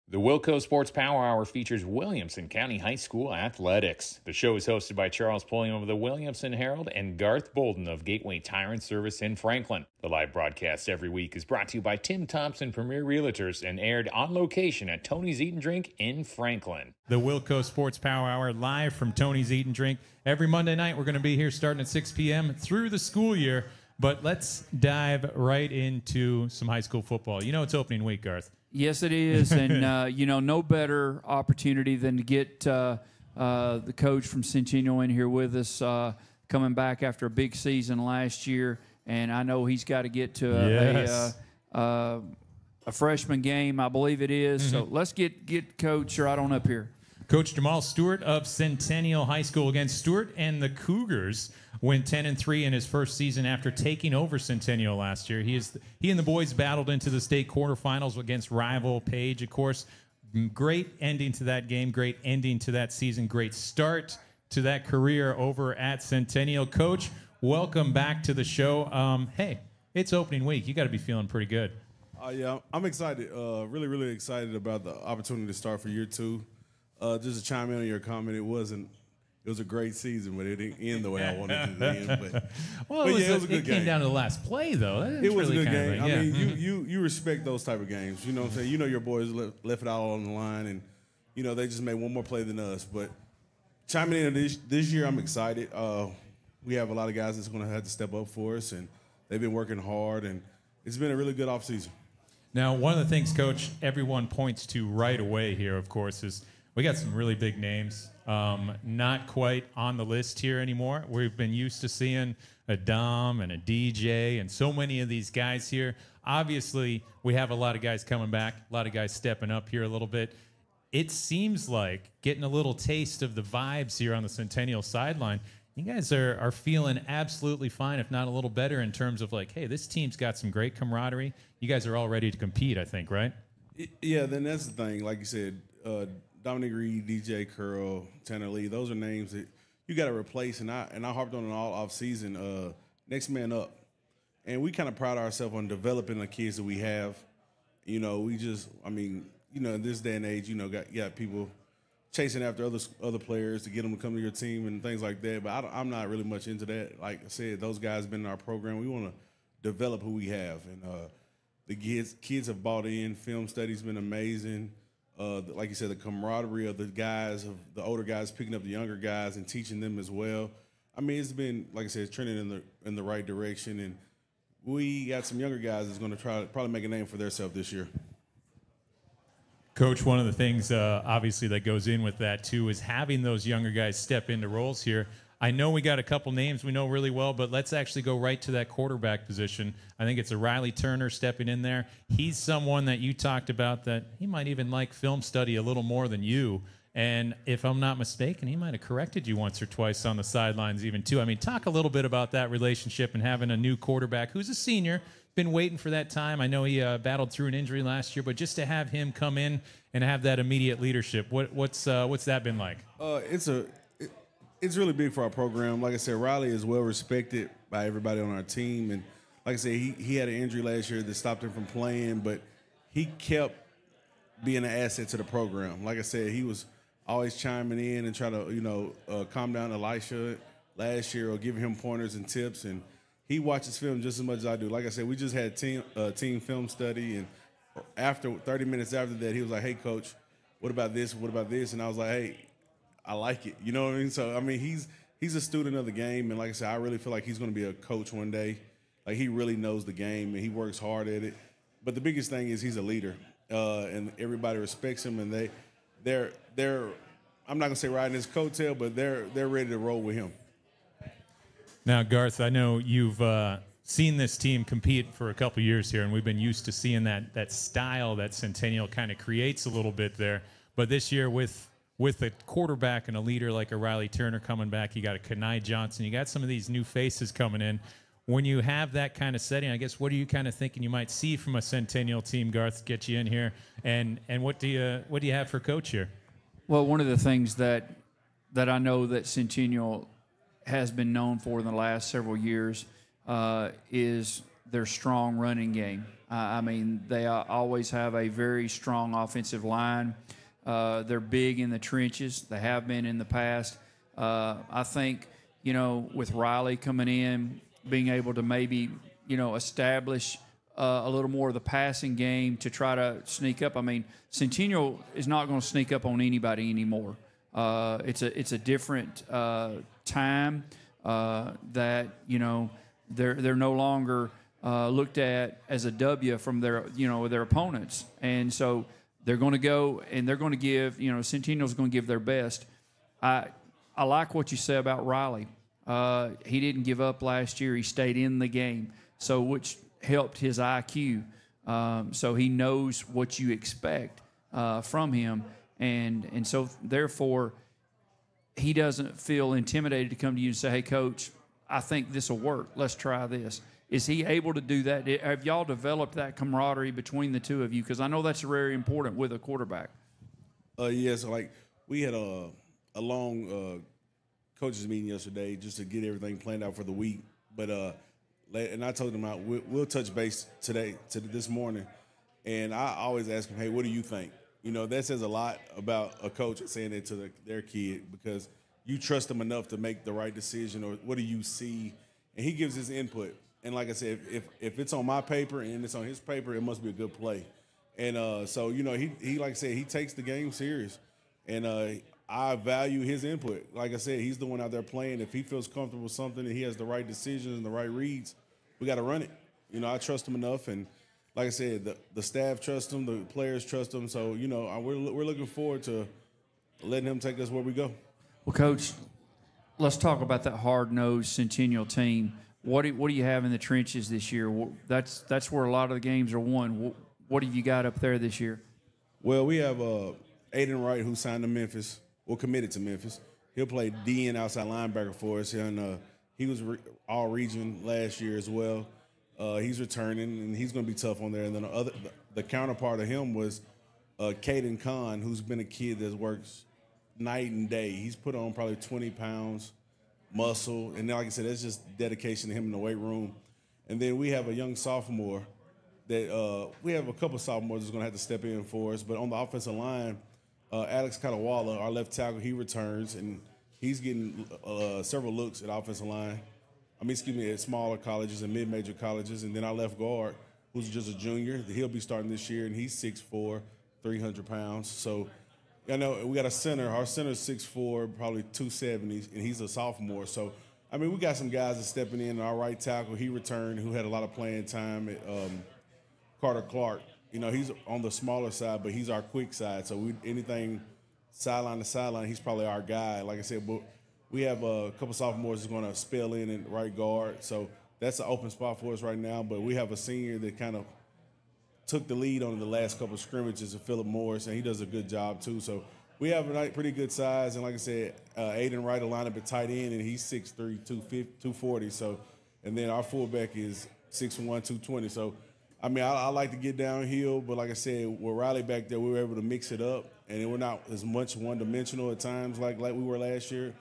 The WillCo Sports Power Hour features Williamson County High School athletics. The show is hosted by Charles Pulliam of the Williamson Herald and Garth Bolden of Gateway Tire and Service in Franklin. The live broadcast every week is brought to you by Tim Thompson Premier Realtors and aired on location at Tony's Eat and Drink in Franklin. The WillCo Sports Power Hour live from Tony's Eat and Drink. Every Monday night, we're going to be here starting at 6 p.m. through the school year. But let's dive right into some high school football. You know it's opening week, Garth. Yes, it is, and no better opportunity than to get the coach from Centennial in here with us, coming back after a big season last year, and I know he's got to get to a freshman game, I believe it is. Mm-hmm. So let's get Coach right on up here. Coach Jamaal Stewart of Centennial High School. Again, Stewart and the Cougars went 10-3 in his first season after taking over Centennial last year. He and the boys battled into the state quarterfinals against rival Page, of course. Great ending to that game, great ending to that season, great start to that career over at Centennial. Coach, welcome back to the show. Hey, it's opening week. You got to be feeling pretty good. Yeah, I'm excited. Really, really excited about the opportunity to start for year two. Just to chime in on your comment, it was a great season, but it didn't end the way I wanted it to end. But, it was a good game. It came down to the last play, though. It was really a good game. I mean, you respect those type of games. You know what I'm saying? You know your boys left it all on the line, and, they just made one more play than us. But chiming in this year, I'm excited. We have a lot of guys that's going to have to step up for us, and they've been working hard, and it's been a really good offseason. Now, one of the things, Coach, everyone points to right away here, of course, is we got some really big names, not quite on the list here anymore. We've been used to seeing a Dom and a DJ and so many of these guys here. Obviously, we have a lot of guys coming back, a lot of guys stepping up here a little bit. It seems like getting a little taste of the vibes here on the Centennial sideline. You guys are feeling absolutely fine, if not a little better, in terms of like, hey, this team's got some great camaraderie. You guys are all ready to compete, I think, right? Yeah, then that's the thing. Like you said, Dominic Reed, DJ Curl, Tanner Lee, those are names that you got to replace. And I harped on it all off season. Next man up, and we kind of pride ourselves on developing the kids that we have. In this day and age, got people chasing after other players to get them to come to your team and things like that. But I'm not really much into that. Like I said, those guys have been in our program. We want to develop who we have, and the kids have bought in. Film study's been amazing. Like you said, the camaraderie of the guys, of the older guys picking up the younger guys and teaching them as well. I mean, it's been, like I said, it's trending in the right direction, and we got some younger guys that's going to try to probably make a name for themselves this year. Coach, one of the things, obviously, that goes in with that, too, is having those younger guys step into roles here. I know we got a couple names we know really well, but let's actually go right to that quarterback position. I think it's a Riley Turner stepping in there. He's someone that you talked about that he might even like film study a little more than you. And if I'm not mistaken, he might have corrected you once or twice on the sidelines even, too. I mean, talk a little bit about that relationship and having a new quarterback who's a senior, been waiting for that time. I know he battled through an injury last year, but just to have him come in and have that immediate leadership, what's that been like? It's really big for our program. Like I said, Riley is well respected by everybody on our team, and like I said, he had an injury last year that stopped him from playing, but he kept being an asset to the program. Like I said, he was always chiming in and try to calm down Elisha last year or giving him pointers and tips, and he watches film just as much as I do. Like I said, we just had team film study, and after 30 minutes after that, he was like, "Hey, Coach, what about this? What about this?" And I was like, "Hey, I like it." You know what I mean? So, I mean, he's a student of the game, and like I said, I really feel like he's going to be a coach one day. Like, he really knows the game, and he works hard at it. But the biggest thing is he's a leader, and everybody respects him, and they're I'm not going to say riding his coattail, but they're ready to roll with him. Now, Garth, I know you've seen this team compete for a couple years here, and we've been used to seeing that style that Centennial kind of creates a little bit there. But this year with a quarterback and a leader like a Riley Turner coming back, you got a Kenai Johnson, you got some of these new faces coming in. When you have that kind of setting, I guess, what are you kind of thinking you might see from a Centennial team, Garth, to get you in here? And what do you have for coach here? Well, one of the things that I know that Centennial has been known for in the last several years is their strong running game. I mean, they always have a very strong offensive line. They're big in the trenches. They have been in the past. I think, with Riley coming in, being able to maybe, establish a little more of the passing game to try to sneak up. I mean, Centennial is not going to sneak up on anybody anymore. It's a different time that they're no longer looked at as a W from their opponents, and so they're going to go and they're going to give Centennial's going to give their best. I like what you say about Riley. He didn't give up last year. He stayed in the game, so which helped his IQ. So he knows what you expect from him, and so therefore he doesn't feel intimidated to come to you and say, "Hey, Coach, I think this will work. Let's try this." Is he able to do that? Have y'all developed that camaraderie between the two of you? Because I know that's very important with a quarterback. Yes, like we had a long coaches meeting yesterday just to get everything planned out for the week. But and I told them we'll touch base this morning, and I always ask them, "Hey, what do you think?" That says a lot about a coach saying it to their kid, because you trust them enough to make the right decision, or what do you see? And he gives his input. And like I said, if it's on my paper and it's on his paper, it must be a good play. And so, he like I said, he takes the game serious. And I value his input. Like I said, he's the one out there playing. If he feels comfortable with something and he has the right decisions and the right reads, we got to run it. I trust him enough. And like I said, the staff trusts him, the players trust him. So, we're looking forward to letting him take us where we go. Well, Coach, let's talk about that hard-nosed Centennial team. What do you have in the trenches this year? That's where a lot of the games are won. What have you got up there this year? Well, we have Aiden Wright, who signed to Memphis, or committed to Memphis. He'll play D and outside linebacker for us, and he was all-region last year as well. He's returning, and he's going to be tough on there. And then the counterpart of him was Caden Kahn, who's been a kid that works night and day. He's put on probably 20 pounds. Muscle, and like I said, that's just dedication to him in the weight room. And then we have a young sophomore that we have a couple of sophomores that's going to have to step in for us. But on the offensive line, Alex Cadawala, our left tackle, he returns, and he's getting several looks at offensive line. At smaller colleges and mid-major colleges. And then our left guard, who's just a junior, he'll be starting this year, and he's 6'4", 300 pounds. So, we got a center. Our center's 6'4", probably 270, and he's a sophomore. So, we got some guys that's stepping in. Our right tackle, he returned, who had a lot of playing time at Carter Clark. He's on the smaller side, but he's our quick side. So, anything sideline to sideline, he's probably our guy. Like I said, but we have a couple sophomores that's going to spell in right guard. So, that's an open spot for us right now. But we have a senior that kind of took the lead on the last couple of scrimmages of Philip Morris, and he does a good job too. So we have a pretty good size, and like I said, Aiden Wright will line up at tight end, and he's 6'3", 240. So, and then our fullback is 6'1", 220. So, I like to get downhill, but like I said, with Riley back there, we were able to mix it up, and we're not as much one-dimensional at times like we were last year.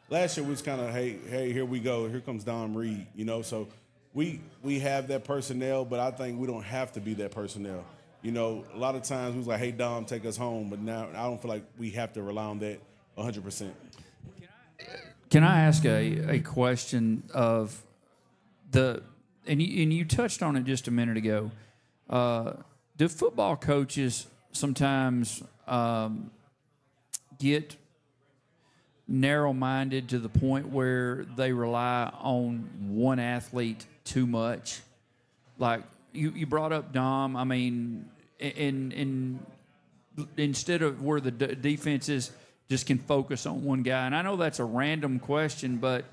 Last year was kind of, hey, here we go. Here comes Dom Reed, so – We have that personnel, but I think we don't have to be that personnel. A lot of times we was like, hey, Dom, take us home. But now I don't feel like we have to rely on that 100%. Can I ask a question of and you touched on it just a minute ago. Do football coaches sometimes get narrow-minded to the point where they rely on one athlete too much? Like you brought up Dom. Instead of where the defenses just can focus on one guy. And I know that's a random question, but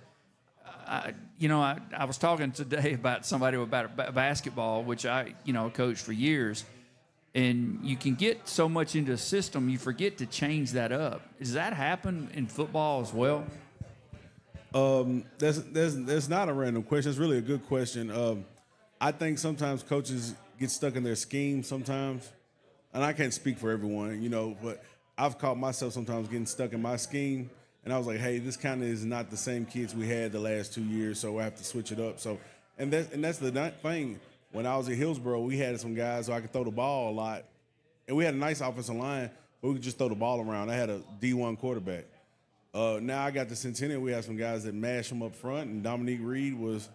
I was talking today about somebody about basketball, which I coached for years. And you can get so much into a system, you forget to change that up. Does that happen in football as well? That's not a random question. It's really a good question. I think sometimes coaches get stuck in their scheme sometimes. And I can't speak for everyone, but I've caught myself sometimes getting stuck in my scheme. And I was like, hey, this kind of is not the same kids we had the last 2 years, so I have to switch it up. So, and that's the thing. when I was at Hillsborough, we had some guys who I could throw the ball a lot, and we had a nice offensive line, but we could just throw the ball around. I had a D1 quarterback. Now I got the Centennial. We have some guys that mash them up front, and Dominique Reed was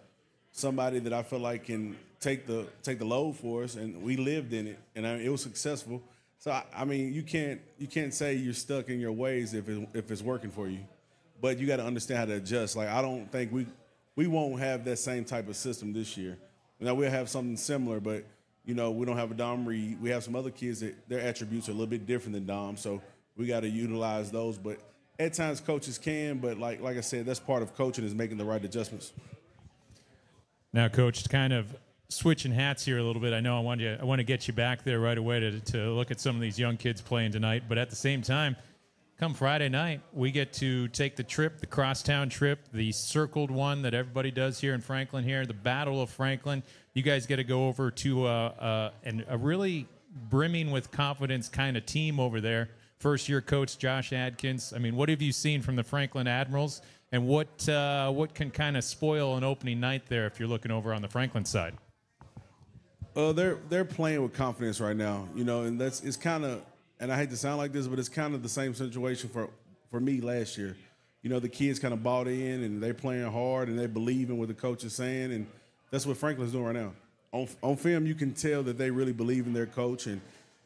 somebody that I feel like can take the load for us, and we lived in it, and it was successful. So I mean, you can't say you're stuck in your ways if it's working for you, but you got to understand how to adjust. Like, I don't think we won't have that same type of system this year. Now we'll have something similar, but we don't have a Dom Reed. We have some other kids that their attributes are a little bit different than Dom, so we got to utilize those. But at times coaches can, but like I said, that's part of coaching, is making the right adjustments. Now, Coach, kind of switching hats here a little bit. I know I want to get you back there right away to look at some of these young kids playing tonight. But at the same time, come Friday night, we get to take the trip, the crosstown trip, the circled one that everybody does here in Franklin here, the Battle of Franklin. You guys get to go over to a really brimming with confidence kind of team over there. First-year coach Josh Adkins. I mean, what have you seen from the Franklin Admirals, and what can kind of spoil an opening night there if you're looking over on the Franklin side? They're playing with confidence right now, and it's kind of, and I hate to sound like this, but it's kind of the same situation for me last year. The kids kind of bought in, and they're playing hard, and they believe in what the coach is saying, and that's what Franklin's doing right now. On film, you can tell that they really believe in their coach, and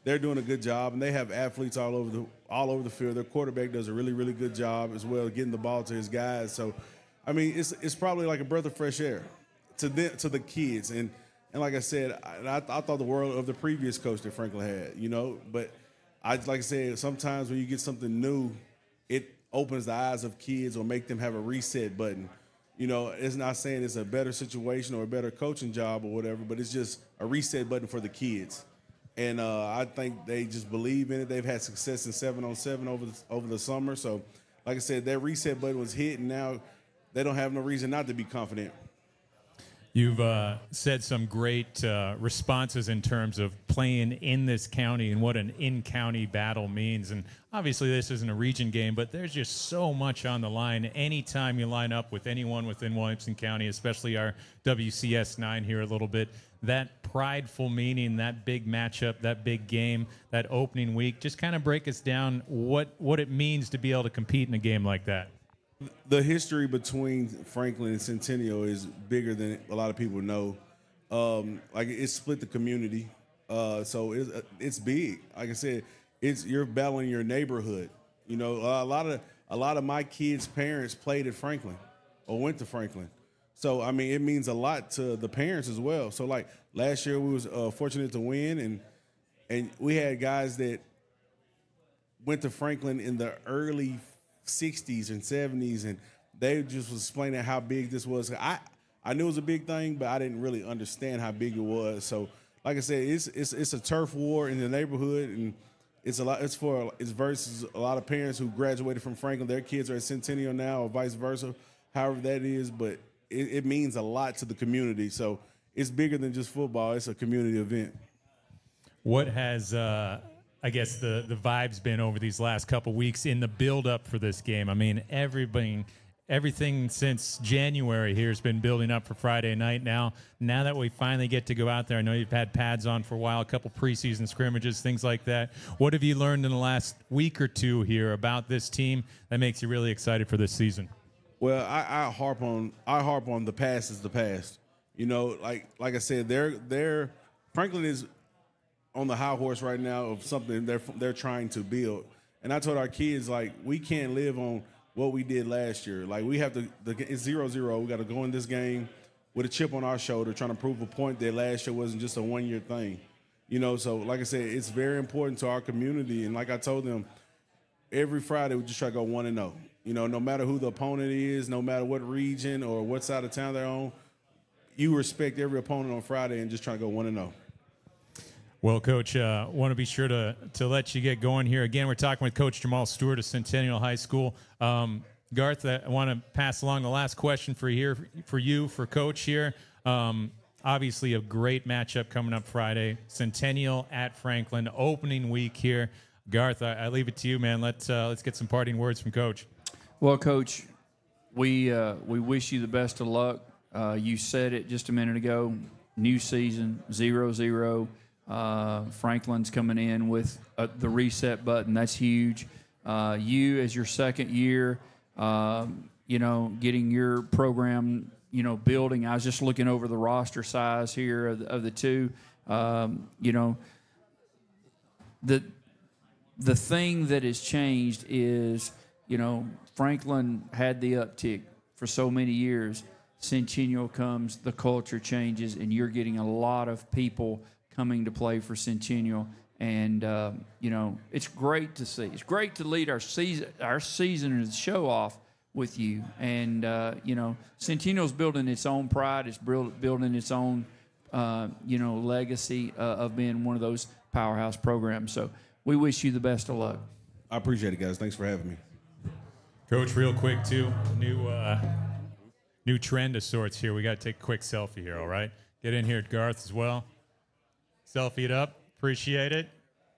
they're doing a good job, and they have athletes all over the field. Their quarterback does a really, really good job as well, getting the ball to his guys. So, I mean, it's probably like a breath of fresh air to the kids. And like I said, I thought the world of the previous coach that Franklin had, But like I said, sometimes when you get something new, it opens the eyes of kids or make them have a reset button. It's not saying it's a better situation or a better coaching job or whatever, but it's just a reset button for the kids. And I think they just believe in it. They've had success in 7-on-7 over the summer. So, like I said, that reset button was hit, and now they don't have no reason not to be confident. You've said some great responses in terms of playing in this county and what an in-county battle means. And obviously this isn't a region game, but there's just so much on the line anytime you line up with anyone within Williamson County, especially our WCS 9 here a little bit. That prideful meaning, that big matchup, that big game, that opening week, just kind of break us down what it means to be able to compete in a game like that. The history between Franklin and Centennial is bigger than a lot of people know. Like, it split the community, so it's big. Like I said, you're battling your neighborhood. A lot of my kids' parents played at Franklin or went to Franklin, so I mean, it means a lot to the parents as well. So like last year, we was fortunate to win, and we had guys that went to Franklin in the early 60s and 70s, and they just was explaining how big this was. I knew it was a big thing, but I didn't really understand how big it was. So, like I said, it's a turf war in the neighborhood, and it's versus a lot of parents who graduated from Franklin. Their kids are at Centennial now, or vice versa, however that is. But it means a lot to the community. So it's bigger than just football. It's a community event. What has I guess the vibe's been over these last couple weeks in the build-up for this game? I mean, everything since January here has been building up for Friday night. Now that we finally get to go out there, I know you've had pads on for a while, a couple preseason scrimmages, things like that. What have you learned in the last week or two here about this team that makes you really excited for this season? Well, I harp on the past is the past. Like I said, Franklin is on the high horse right now of something they're trying to build. And I told our kids, like, we can't live on what we did last year. Like, we have to, it's 0-0. We got to go in this game with a chip on our shoulder, trying to prove a point that last year wasn't just a one-year thing. So like I said, it's very important to our community. And like I told them, every Friday we just try to go 1-0. No matter who the opponent is, no matter what region or what side of town they're on, you respect every opponent on Friday and just try to go 1-0. Well, Coach, want to be sure to let you get going here. Again, we're talking with Coach Jamaal Stewart of Centennial High School. Garth, I want to pass along the last question for Coach here. Obviously, a great matchup coming up Friday. Centennial at Franklin, opening week here. Garth, I leave it to you, man. Let's get some parting words from Coach. Well, Coach, we wish you the best of luck. You said it just a minute ago. new season, 0-0. Franklin's coming in with the reset button. That's huge. You, as your second year, getting your program, building. I was just looking over the roster size here of the two. The thing that has changed is, Franklin had the uptick for so many years. Centennial comes, the culture changes, and you're getting a lot of people coming to play for Centennial. And, it's great to see. It's great to lead our season and show off with you. And, Centennial's building its own pride. It's building its own, legacy of being one of those powerhouse programs. So we wish you the best of luck. I appreciate it, guys. Thanks for having me. Coach, real quick, too, new trend of sorts here. We got to take a quick selfie here, all right? Get in here at Garth as well. Selfie it up. Appreciate it.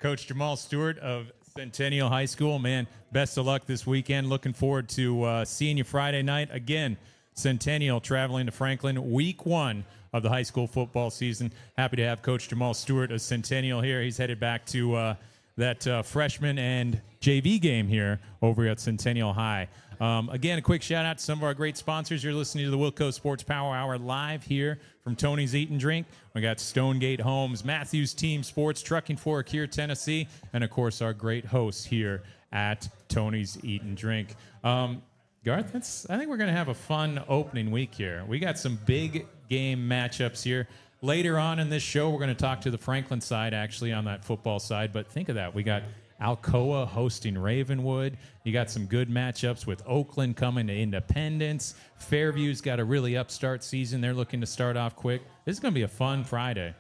Coach Jamaal Stewart of Centennial High School. Man, best of luck this weekend. Looking forward to seeing you Friday night. Again, Centennial traveling to Franklin, week 1 of the high school football season. Happy to have Coach Jamaal Stewart of Centennial here. He's headed back to that freshman and JV game here over at Centennial High. Again, a quick shout out to some of our great sponsors. You're listening to the WillCo Sports Power Hour live here from Tony's Eat and Drink. We got Stonegate Homes, Matthews Team Sports, Trucking Fork here, Tennessee, and of course our great hosts here at Tony's Eat and Drink. Garth, I think we're going to have a fun opening week here. We got some big game matchups here. Later on in this show, we're going to talk to the Franklin side, actually, on that football side. But think of that. We got Alcoa hosting Ravenwood. You got some good matchups with Oakland coming to Independence. Fairview's got a really upstart season. They're looking to start off quick. This is going to be a fun Friday.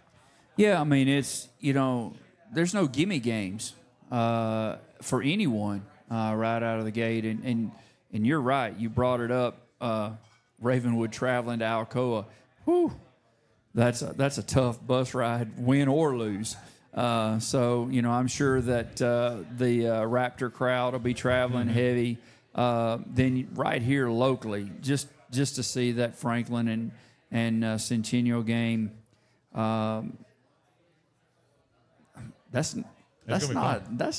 Yeah, I mean, it's, there's no gimme games for anyone right out of the gate. And you're right. You brought it up, Ravenwood traveling to Alcoa. Whew. That's a tough bus ride, win or lose. So, I'm sure that the Raptor crowd will be traveling heavy. Then right here locally, just to see that Franklin and Centennial game, that's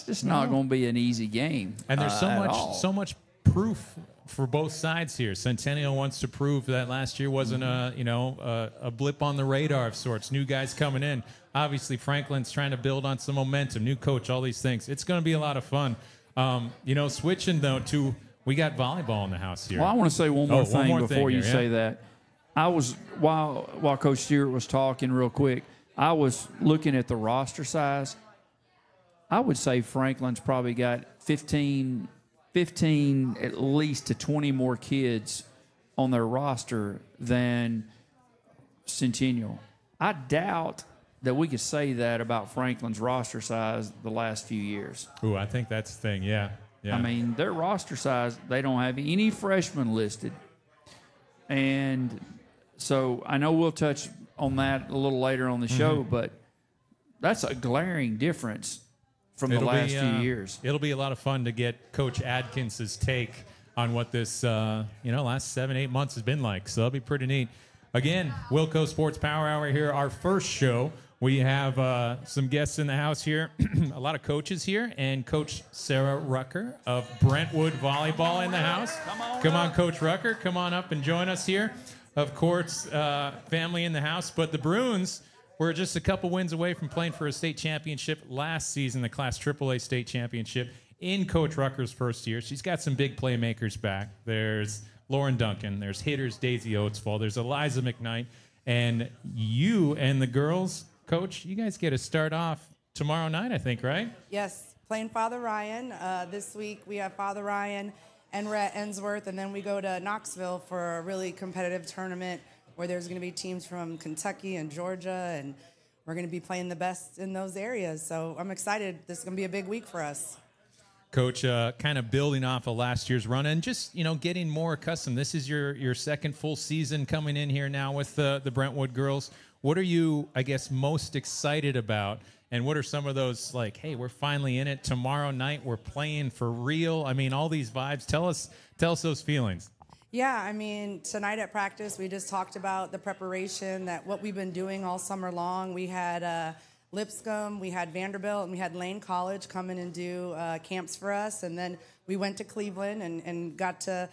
just not going to be an easy game. And there's so much proof for both sides here. Centennial wants to prove that last year wasn't a blip on the radar of sorts. New guys coming in. Obviously, Franklin's trying to build on some momentum. New coach, all these things. It's going to be a lot of fun. Switching though to we got volleyball in the house here. Well, I want to say one more thing before you say that. I was while Coach Stewart was talking real quick, I was looking at the roster size. I would say Franklin's probably got 15 at least to 20 more kids on their roster than Centennial. I doubt that we could say that about Franklin's roster size the last few years. Ooh, I think that's the thing, yeah. I mean, their roster size, they don't have any freshmen listed. And so I know we'll touch on that a little later on the show, but that's a glaring difference from the last few years. It'll be a lot of fun to get Coach Adkins' take on what this last 7-8 months has been like. So that'll be pretty neat. Again, WillCo Sports Power Hour here, our first show. We have some guests in the house here, a lot of coaches here, and Coach Sarah Rucker of Brentwood Volleyball in the house. Come on, Coach Rucker. Come on up and join us here. Of course, family in the house. But the Bruins were just a couple wins away from playing for a state championship last season, the Class AAA state championship, in Coach Rucker's first year. She's got some big playmakers back. There's Lauren Duncan. There's hitters Daisy Oatsfall. There's Eliza McKnight. And you and the girls, Coach, you guys get to start off tomorrow night, I think, right? Yes, playing Father Ryan. This week we have Father Ryan and we're at Ensworth, and then we go to Knoxville for a really competitive tournament where there's going to be teams from Kentucky and Georgia, and we're going to be playing the best in those areas. So I'm excited. This is going to be a big week for us. Coach, kind of building off of last year's run and just, getting more accustomed. This is your second full season coming in here now with the Brentwood girls. What are you, I guess, most excited about? And what are some of those, like, hey, we're finally in it. Tomorrow night we're playing for real. I mean, all these vibes. Tell us those feelings. Yeah, I mean, tonight at practice, we just talked about the preparation, that what we've been doing all summer long. We had Lipscomb, we had Vanderbilt, and we had Lane College come in and do camps for us. And then we went to Cleveland and got to,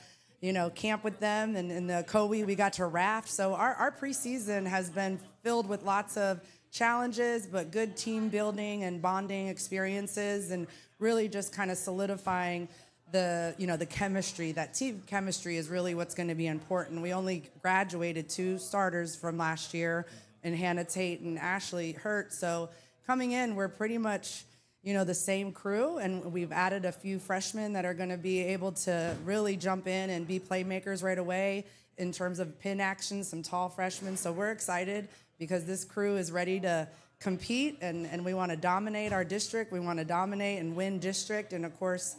camp with them. And in the COE, we got to raft. So our preseason has been filled with lots of challenges, but good team building and bonding experiences, and really just kind of solidifying the chemistry. That team chemistry is really what's going to be important. We only graduated 2 starters from last year, and Hannah Tate and Ashley Hurt. So coming in, we're pretty much, the same crew, and we've added a few freshmen that are going to be able to really jump in and be playmakers right away in terms of pin action, some tall freshmen. So we're excited because this crew is ready to compete, and we want to dominate our district. We want to dominate and win district, and, of course,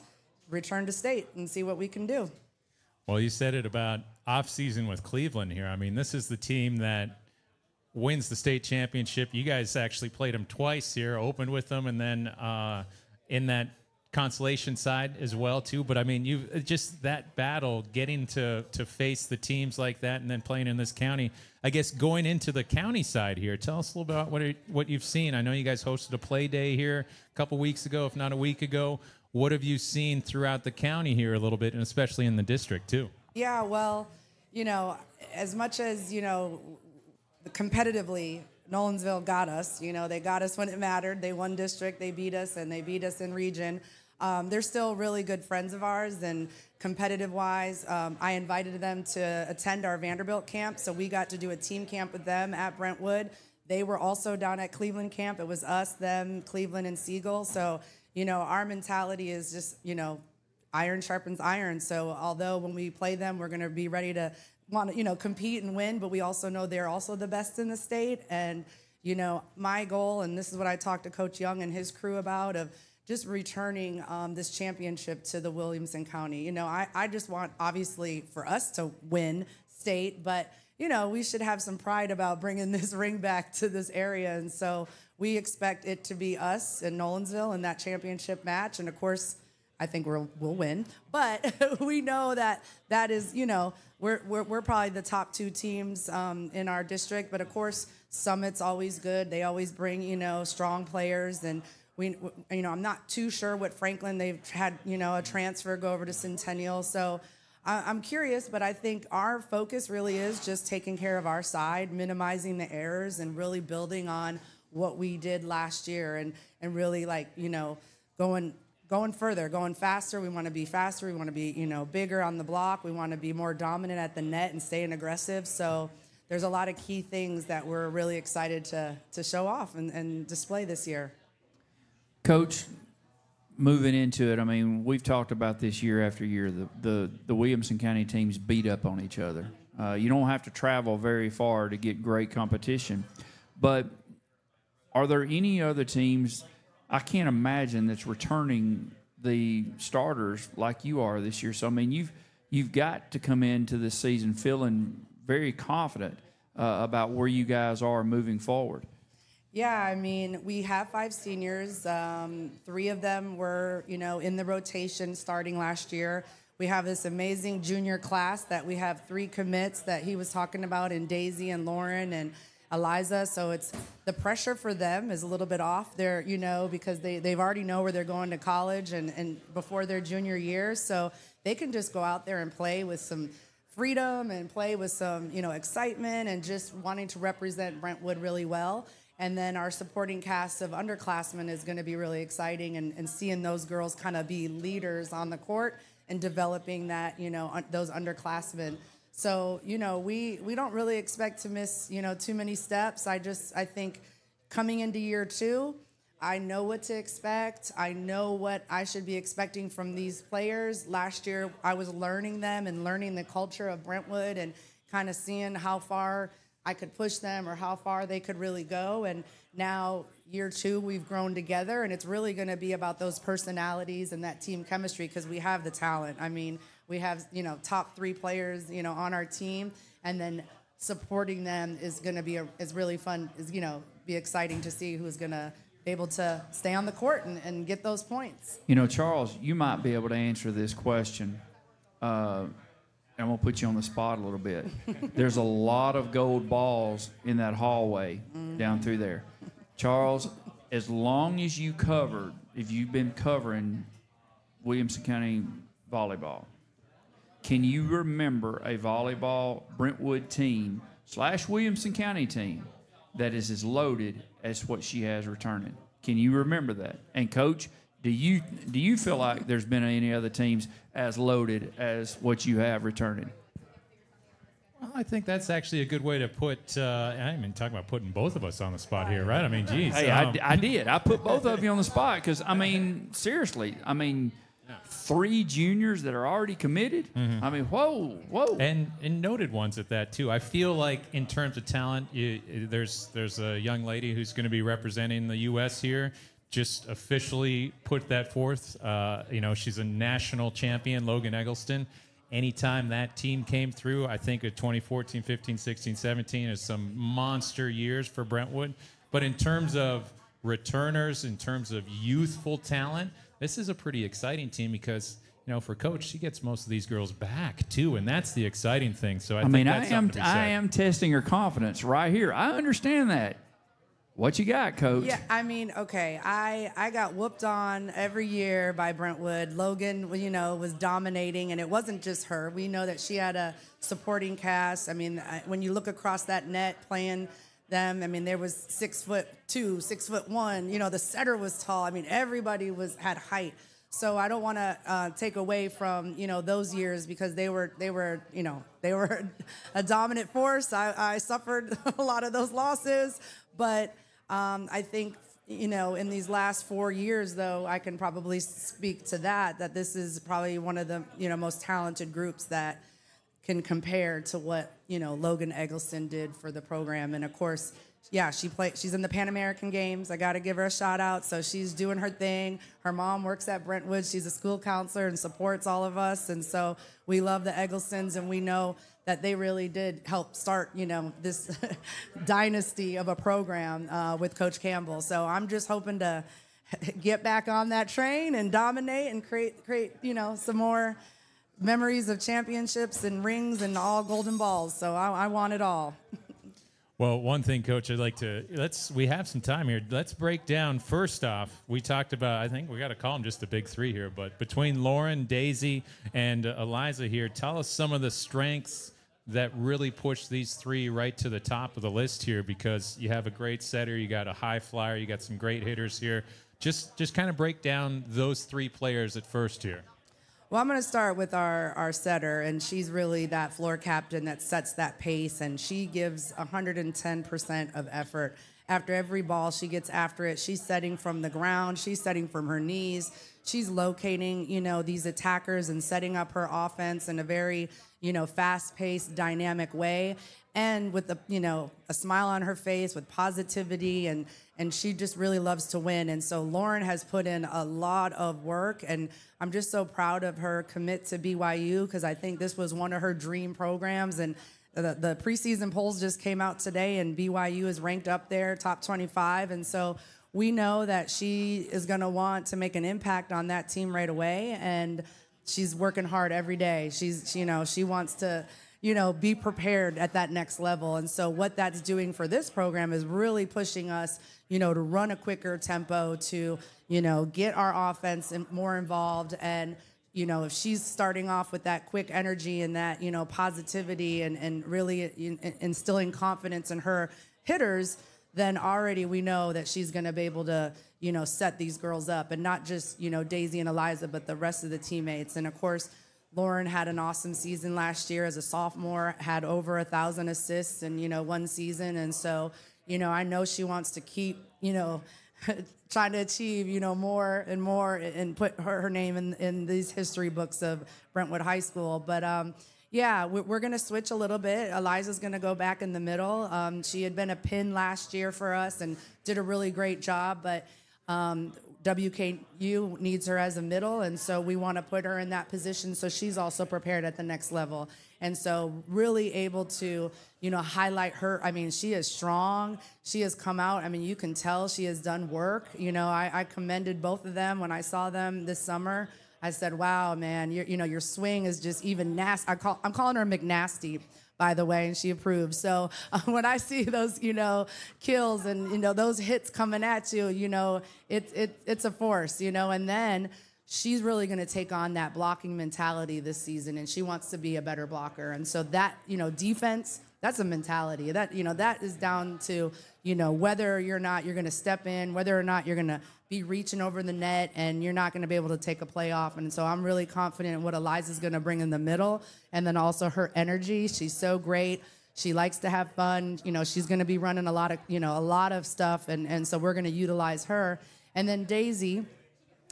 return to state and see what we can do. Well, you said it about off-season with Cleveland here. I mean, this is the team that wins the state championship. You guys actually played them twice here, opened with them, and then in that consolation side as well, too. But, I mean, you've just that battle, getting to face the teams like that and then playing in this county. I guess going into the county side here, tell us a little bit about what you've seen. I know you guys hosted a play day here a couple weeks ago, if not a week ago. What have you seen throughout the county here a little bit, and especially in the district, too? Yeah, well, as much as, competitively, Nolensville got us. They got us when it mattered. They won district, they beat us, and they beat us in region. They're still really good friends of ours, and competitive-wise, I invited them to attend our Vanderbilt camp, so we got to do a team camp with them at Brentwood. They were also down at Cleveland camp. It was us, them, Cleveland, and Siegel. So, our mentality is just, iron sharpens iron. So although when we play them, we're going to be ready to want to, compete and win, but we also know they're also the best in the state. And, my goal, and this is what I talked to Coach Young and his crew about, of just returning this championship to the Williamson County. I just want, obviously, for us to win state, but, we should have some pride about bringing this ring back to this area. And so we expect it to be us in Nolensville in that championship match. And, of course, I think we'll win. But we know that is, we're probably the top 2 teams in our district. But, of course, Summit's always good. They always bring, strong players. And, I'm not too sure what Franklin, they've had, a transfer go over to Centennial. So I'm curious, but I think our focus really is just taking care of our side, minimizing the errors, and really building on what we did last year, and really, going further, going faster. We want to be faster. We want to be, bigger on the block. We want to be more dominant at the net and staying aggressive. So there's a lot of key things that we're really excited to show off and display this year. Coach, moving into it, I mean, we've talked about this year after year. The Williamson County teams beat up on each other. You don't have to travel very far to get great competition. But are there any other teams, I can't imagine, that's returning the starters like you are this year? So, I mean, you've got to come into this season feeling very confident about where you guys are moving forward. Yeah, I mean, we have 5 seniors. 3 of them were, in the rotation starting last year. We have this amazing junior class that we have 3 commits that he was talking about in Daisy and Lauren and Eliza. So it's the pressure for them is a little bit off there, because they've already know where they're going to college and before their junior year. So they can just go out there and play with some freedom and play with some, excitement and just wanting to represent Brentwood really well. And then our supporting cast of underclassmen is going to be really exciting, and seeing those girls kind of be leaders on the court and developing that, those underclassmen. So, we don't really expect to miss, too many steps. I think coming into year 2, I know what to expect. I know what I should be expecting from these players. Last year, I was learning them and learning the culture of Brentwood and kind of seeing how far I could push them or how far they could really go. And now year 2, we've grown together, and it's really going to be about those personalities and that team chemistry, because we have the talent. I mean, we have, top 3 players, on our team, and then supporting them is going to be is really fun, be exciting to see who's going to be able to stay on the court and get those points. Charles, you might be able to answer this question. I'm going to put you on the spot a little bit. There's a lot of gold balls in that hallway down through there. Charles, as long as you covered, if you've been covering Williamson County volleyball, can you remember a volleyball Brentwood team / Williamson County team that is as loaded as what she has returning? Can you remember that? And Coach, do you feel like there's been any other teams as loaded as what you have returning? Well, I think that's actually a good way to put. I ain't even talking about putting both of us on the spot here, right? I mean, geez. Hey, I did. I put both of you on the spot because, I mean, seriously, I mean, 3 juniors that are already committed. Mm-hmm. I mean, whoa. And noted ones at that, too. I feel like in terms of talent, there's a young lady who's going to be representing the U.S. here. Just officially put that forth. She's a national champion, Logan Eggleston. Anytime that team came through, I think of 2014, 15, 16, 17 is some monster years for Brentwood. But in terms of returners, in terms of youthful talent, this is a pretty exciting team because, for Coach, she gets most of these girls back, too, and that's the exciting thing. So I think that's something to be said. I am testing her confidence right here. I understand that. What you got, Coach? Yeah, I mean, okay, I got whooped on every year by Brentwood. Logan, was dominating, and it wasn't just her. We know that she had a supporting cast. I mean, when you look across that net playing them, I mean, there was 6'2", 6'1". The setter was tall. I mean, everybody had height. So I don't want to take away from those years because they were a dominant force. I suffered a lot of those losses, but I think, in these last 4 years, though, I can probably speak to that this is probably one of the, most talented groups that can compare to what, Logan Eggleston did for the program. And, of course, yeah, she's in the Pan American Games. I got to give her a shout out. So she's doing her thing. Her mom works at Brentwood. She's a school counselor and supports all of us. And so we love the Egglestons, and we know that they really did help start, this dynasty of a program with Coach Campbell. So I'm just hoping to get back on that train and dominate and create, some more memories of championships and rings and all golden balls. So I want it all. Well, one thing, Coach, I'd like to we have some time here. Let's break down. First off, we talked about, I think we got to call them just the big three here, but between Lauren, Daisy, and Eliza here, tell us some of the strengths that really push these three right to the top of the list here, because you have a great setter, you got a high flyer, you got some great hitters here. Just kind of break down those 3 players at first here. Well, I'm going to start with our setter, and she's really that floor captain that sets that pace, and she gives 110% of effort. After every ball, she gets after it. She's setting from the ground. She's setting from her knees. She's locating, these attackers and setting up her offense in a very, fast-paced, dynamic way. And with a smile on her face, with positivity, and she just really loves to win. And so Lauren has put in a lot of work, and I'm just so proud of her commit to BYU, because I think this was one of her dream programs. And the preseason polls just came out today, and BYU is ranked up there, top 25. And so we know that she is going to want to make an impact on that team right away, and she's working hard every day. She wants to be prepared at that next level. And so what that's doing for this program is really pushing us, to run a quicker tempo, to, get our offense more involved. And, if she's starting off with that quick energy and that, positivity and really instilling confidence in her hitters, then already we know that she's going to be able to, set these girls up, and not just, Daisy and Eliza, but the rest of the teammates. And of course, Lauren had an awesome season last year as a sophomore, had over 1,000 assists in, one season. And so, I know she wants to keep, trying to achieve, more and more and put her name in these history books of Brentwood High School. But, yeah, we're going to switch a little bit. Eliza's going to go back in the middle. She had been a pin last year for us and did a really great job, but WKU needs her as a middle, and so we want to put her in that position so she's also prepared at the next level. And so really able to, highlight her. I mean, she is strong. She has come out. I mean, you can tell she has done work. I commended both of them when I saw them this summer. I said, wow, man, your swing is just even nasty. I'm calling her McNasty, by the way, and she approved. So when I see those, kills and, those hits coming at you, it's a force, and then she's really going to take on that blocking mentality this season, and she wants to be a better blocker. And so that, defense, that's a mentality. That, that is down to, whether or not you're going to step in, whether or not you're going to be reaching over the net and you're not going to be able to take a play off. And so I'm really confident in what Eliza's going to bring in the middle, and then also her energy. She's so great. She likes to have fun. She's going to be running a lot of stuff, and so we're going to utilize her. And then Daisy,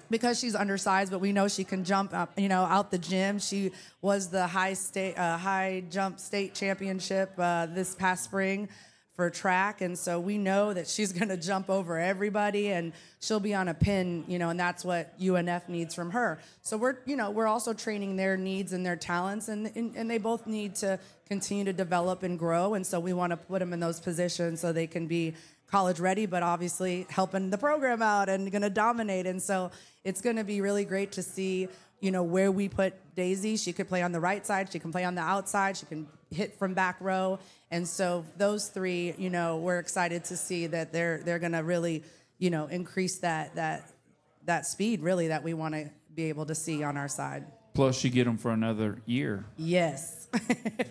because she's undersized, but we know she can jump up, out the gym. She was the high jump state championship this past spring for track, and so we know that she's going to jump over everybody, and she'll be on a pin, and that's what UNF needs from her. So we're also training their needs and their talents, and they both need to continue to develop and grow, and so we want to put them in those positions so they can be college ready, but obviously helping the program out and going to dominate. And so it's going to be really great to see, where we put Daisy. She could play on the right side. She can play on the outside. She can hit from back row. And so those three, we're excited to see that they're going to really, increase that speed really that we want to be able to see on our side. Plus you get them for another year. Yes.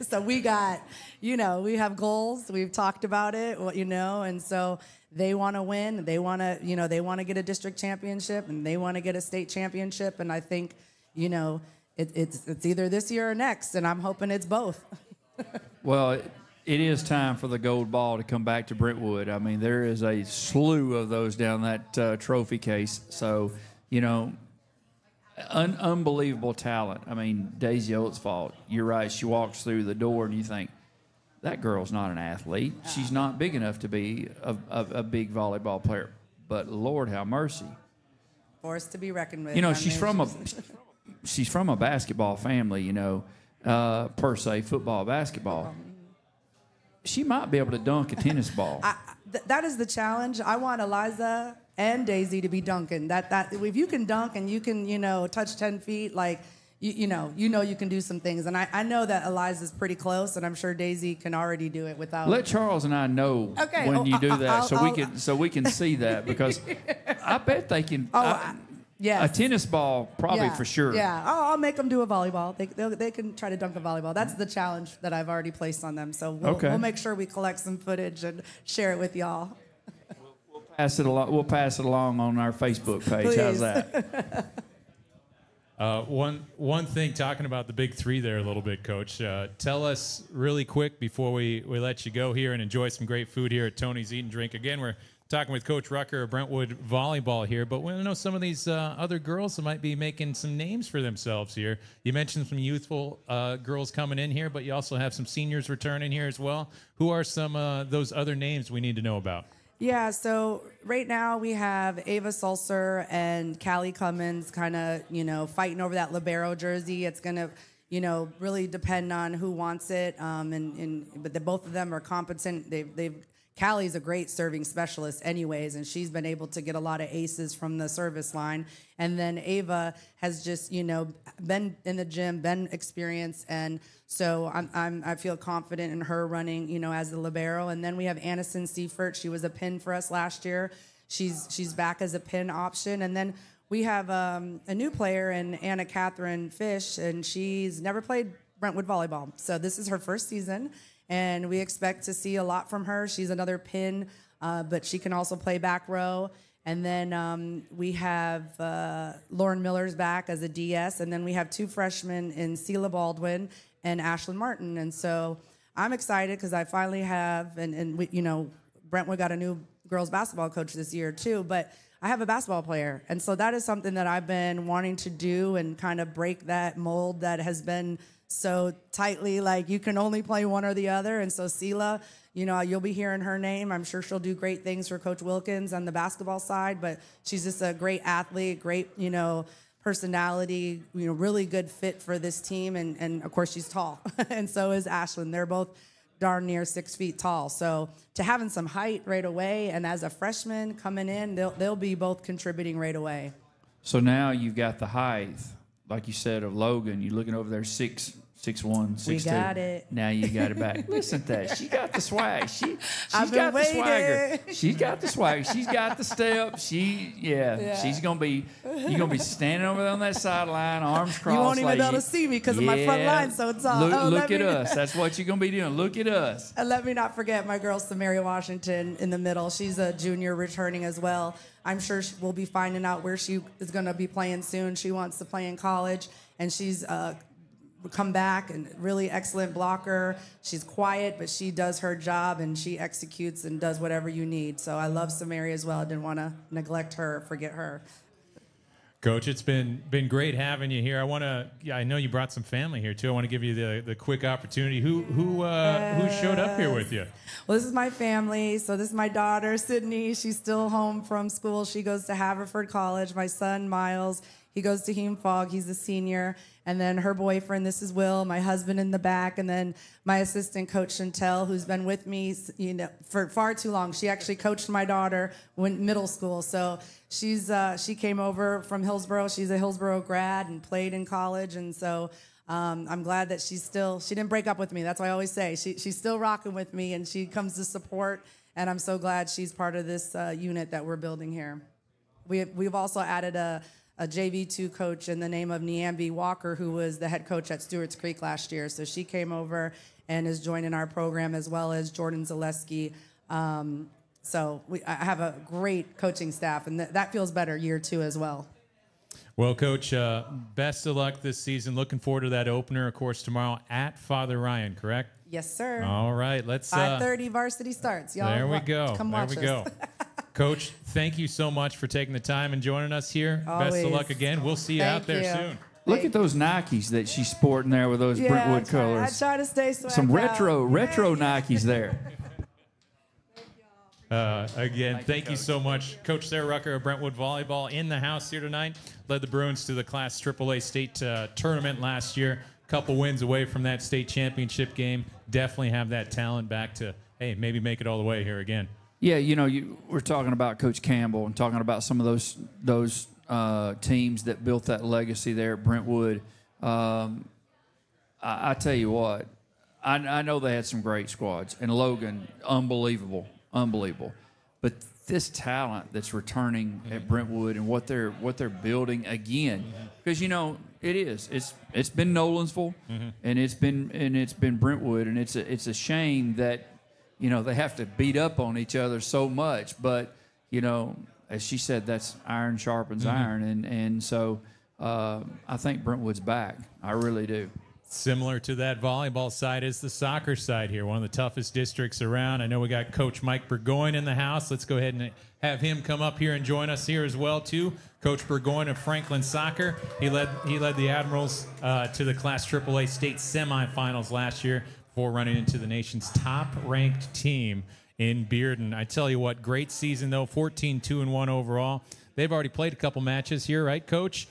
So we got, we have goals. We've talked about it, and so they want to win. They want to, they want to get a district championship, and they want to get a state championship. And I think, it's either this year or next, and I'm hoping it's both. Well, it is time for the gold ball to come back to Brentwood. I mean, there is a slew of those down that trophy case. So, unbelievable talent. I mean, Daisy Oatsfault, you're right. She walks through the door and you think, that girl's not an athlete. She's not big enough to be a big volleyball player. But Lord have mercy. Forced to be reckoned with. She's from a basketball family, per se, football, basketball. She might be able to dunk a tennis ball. That is the challenge. I want Eliza and Daisy to be dunking. That if you can dunk and you can, touch 10 feet, like, you can do some things. And I know that Eliza's pretty close, and I'm sure Daisy can already do it without. Let Charles and I know when you do that, so we can see that, because I bet they can. Yes. A tennis ball, probably for sure. Yeah, I'll make them do a volleyball. They can try to dunk a volleyball. That's the challenge that I've already placed on them. So we'll make sure we collect some footage and share it with y'all. We'll pass it along. We'll pass it along on our Facebook page. Please. How's that? One thing, talking about the big three there a little bit, Coach. Tell us really quick before we let you go here and enjoy some great food here at Tony's Eat and Drink. Again, we're talking with Coach Rucker of Brentwood Volleyball here, but we want to know some of these other girls that might be making some names for themselves here. You mentioned some youthful girls coming in here, but you also have some seniors returning here as well. Who are some those other names we need to know about? Yeah, so right now we have Ava Sulcer and Callie Cummins kind of, fighting over that libero jersey. It's going to, really depend on who wants it. But both of them are competent. Callie's a great serving specialist anyways, and she's been able to get a lot of aces from the service line. And then Ava has just, been in the gym, been experienced, and so I feel confident in her running, as the libero. And then we have Annison Seifert. She was a pin for us last year. She's back as a pin option. And then we have a new player in Anna Catherine Fish, and she's never played Brentwood volleyball. So this is her first season, and we expect to see a lot from her. She's another pin, but she can also play back row. And then we have Lauren Miller's back as a DS, and then we have two freshmen in Celia Baldwin and Ashlyn Martin. And so I'm excited because I finally have, and we, Brentwood got a new girls basketball coach this year too, but I have a basketball player. And so that is something that I've been wanting to do and kind of break that mold that has been so tightly, like you can only play one or the other. And so Celia, you'll be hearing her name. I'm sure she'll do great things for Coach Wilkins on the basketball side, but she's just a great athlete, great, personality, really good fit for this team. And of course she's tall. And so is Ashlyn. They're both darn near 6 feet tall. So to having some height right away, and as a freshman coming in, they'll be both contributing right away. So now you've got the height like you said, of Logan. You're looking over there 6'1", 6'2". We got it. Now you got it back. Listen to that. She got the swag. She's I've been got the waiting. swagger. She's got the swagger. She's got the step. She's gonna be. You're gonna be standing over there on that sideline, arms crossed. You won't even like be able to see me because of my front line, so it's all. Look at us. That's what you're gonna be doing. Look at us. And let me not forget my girl Samaria Washington in the middle. She's a junior returning as well. I'm sure we'll be finding out where she is going to be playing soon. She wants to play in college, and she's come back and really excellent blocker. She's quiet, but she does her job, and she executes and does whatever you need. So I love Samaria as well. I didn't want to neglect her or forget her. Coach, it's been great having you here. I know you brought some family here too. I want to give you the quick opportunity. Who showed up here with you? Well, this is my family. So this is my daughter, Sydney. She's still home from school. She goes to Haverford College. My son, Miles, he goes to Hume Fogg. He's a senior. And then her boyfriend, this is Will, my husband in the back. And then my assistant coach, Chantel, who's been with me, for far too long. She actually coached my daughter when middle school. So she came over from Hillsborough. She's a Hillsborough grad and played in college. And so I'm glad that she didn't break up with me. That's what I always say. She's still rocking with me, and she comes to support. And I'm so glad she's part of this unit that we're building here. We've also added a JV2 coach in the name of Niambi Walker, who was the head coach at Stewart's Creek last year. So she came over and is joining our program, as well as Jordan Zaleski. So I have a great coaching staff, and that feels better year 2 as well. Well, Coach, best of luck this season. Looking forward to that opener, of course, tomorrow at Father Ryan, correct? Yes, sir. All right, let's 5:30 varsity starts. Y'all, there we go. Come watch there we go. Coach, thank you so much for taking the time and joining us here. Always. Best of luck again. We'll see you out there soon. Look at those Nikes that she's sporting there with those Brentwood colors. I try to stay swagged Some retro out. Nikes there. Again, thank you so much. Coach Sarah Rucker of Brentwood Volleyball in the house here tonight. Led the Bruins to the Class AAA state tournament last year. Couple wins away from that state championship game. Definitely have that talent back to, hey, maybe make it all the way here again. Yeah, we're talking about Coach Campbell and talking about some of those teams that built that legacy there at Brentwood. I tell you what, I know they had some great squads, and Logan, unbelievable. But this talent that's returning at Brentwood and what they're building again, because it's been Nolensville and it's been Brentwood, and it's a shame that they have to beat up on each other so much, but as she said, that's iron sharpens iron, and so I think Brentwood's back. I really do. Similar to that volleyball side is the soccer side here, one of the toughest districts around. I know we got Coach Mike Burgoyne in the house. Let's go ahead and have him come up here and join us here as well, too. Coach Burgoyne of Franklin Soccer. He led the Admirals to the Class AAA state semifinals last year before running into the nation's top-ranked team in Bearden. I tell you what, great season, though, 14-2-1 overall. They've already played a couple matches here, right, Coach?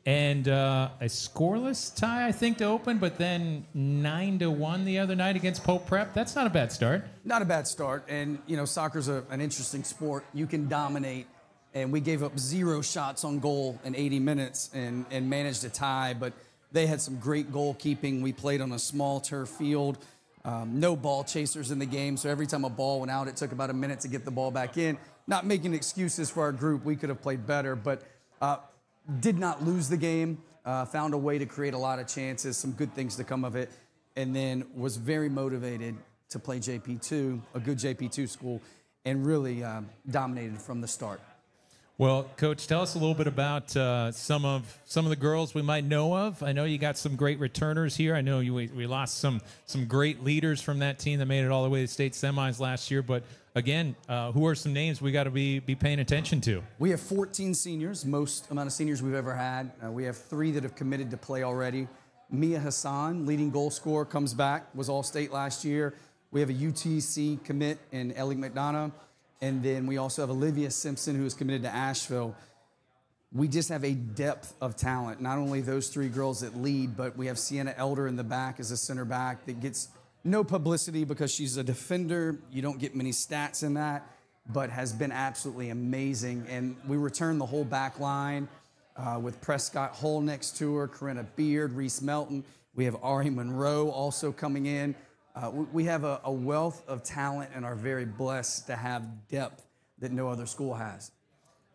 And a scoreless tie, I think, to open, but then 9-1 the other night against Pope Prep. That's not a bad start. Not a bad start. And, soccer's an interesting sport. You can dominate. And we gave up 0 shots on goal in 80 minutes and managed a tie. But they had some great goalkeeping. We played on a small turf field. No ball chasers in the game. So every time a ball went out, it took about a minute to get the ball back in. Not making excuses for our group. We could have played better. But did not lose the game, found a way to create a lot of chances, some good things to come of it, and then was very motivated to play JP2, a good JP2 school, and really dominated from the start. Well, Coach, tell us a little bit about some of the girls we might know of. I know you got some great returners here. I know we lost some great leaders from that team that made it all the way to state semis last year, but again, who are some names we got to be paying attention to? We have 14 seniors, most amount of seniors we've ever had. We have 3 that have committed to play already. Mia Hassan, leading goal scorer, comes back, was All-State last year. We have a UTC commit in Ellie McDonough. And then we also have Olivia Simpson, who is committed to Asheville. We just have a depth of talent. Not only those 3 girls that lead, but we have Sienna Elder in the back as a center back that gets no publicity because she's a defender. You don't get many stats in that, but has been absolutely amazing. And we return the whole back line. with Prescott Hull next to her, Corinna Beard, Reese Melton. We have Ari Monroe also coming in. We have a wealth of talent and are very blessed to have depth that no other school has.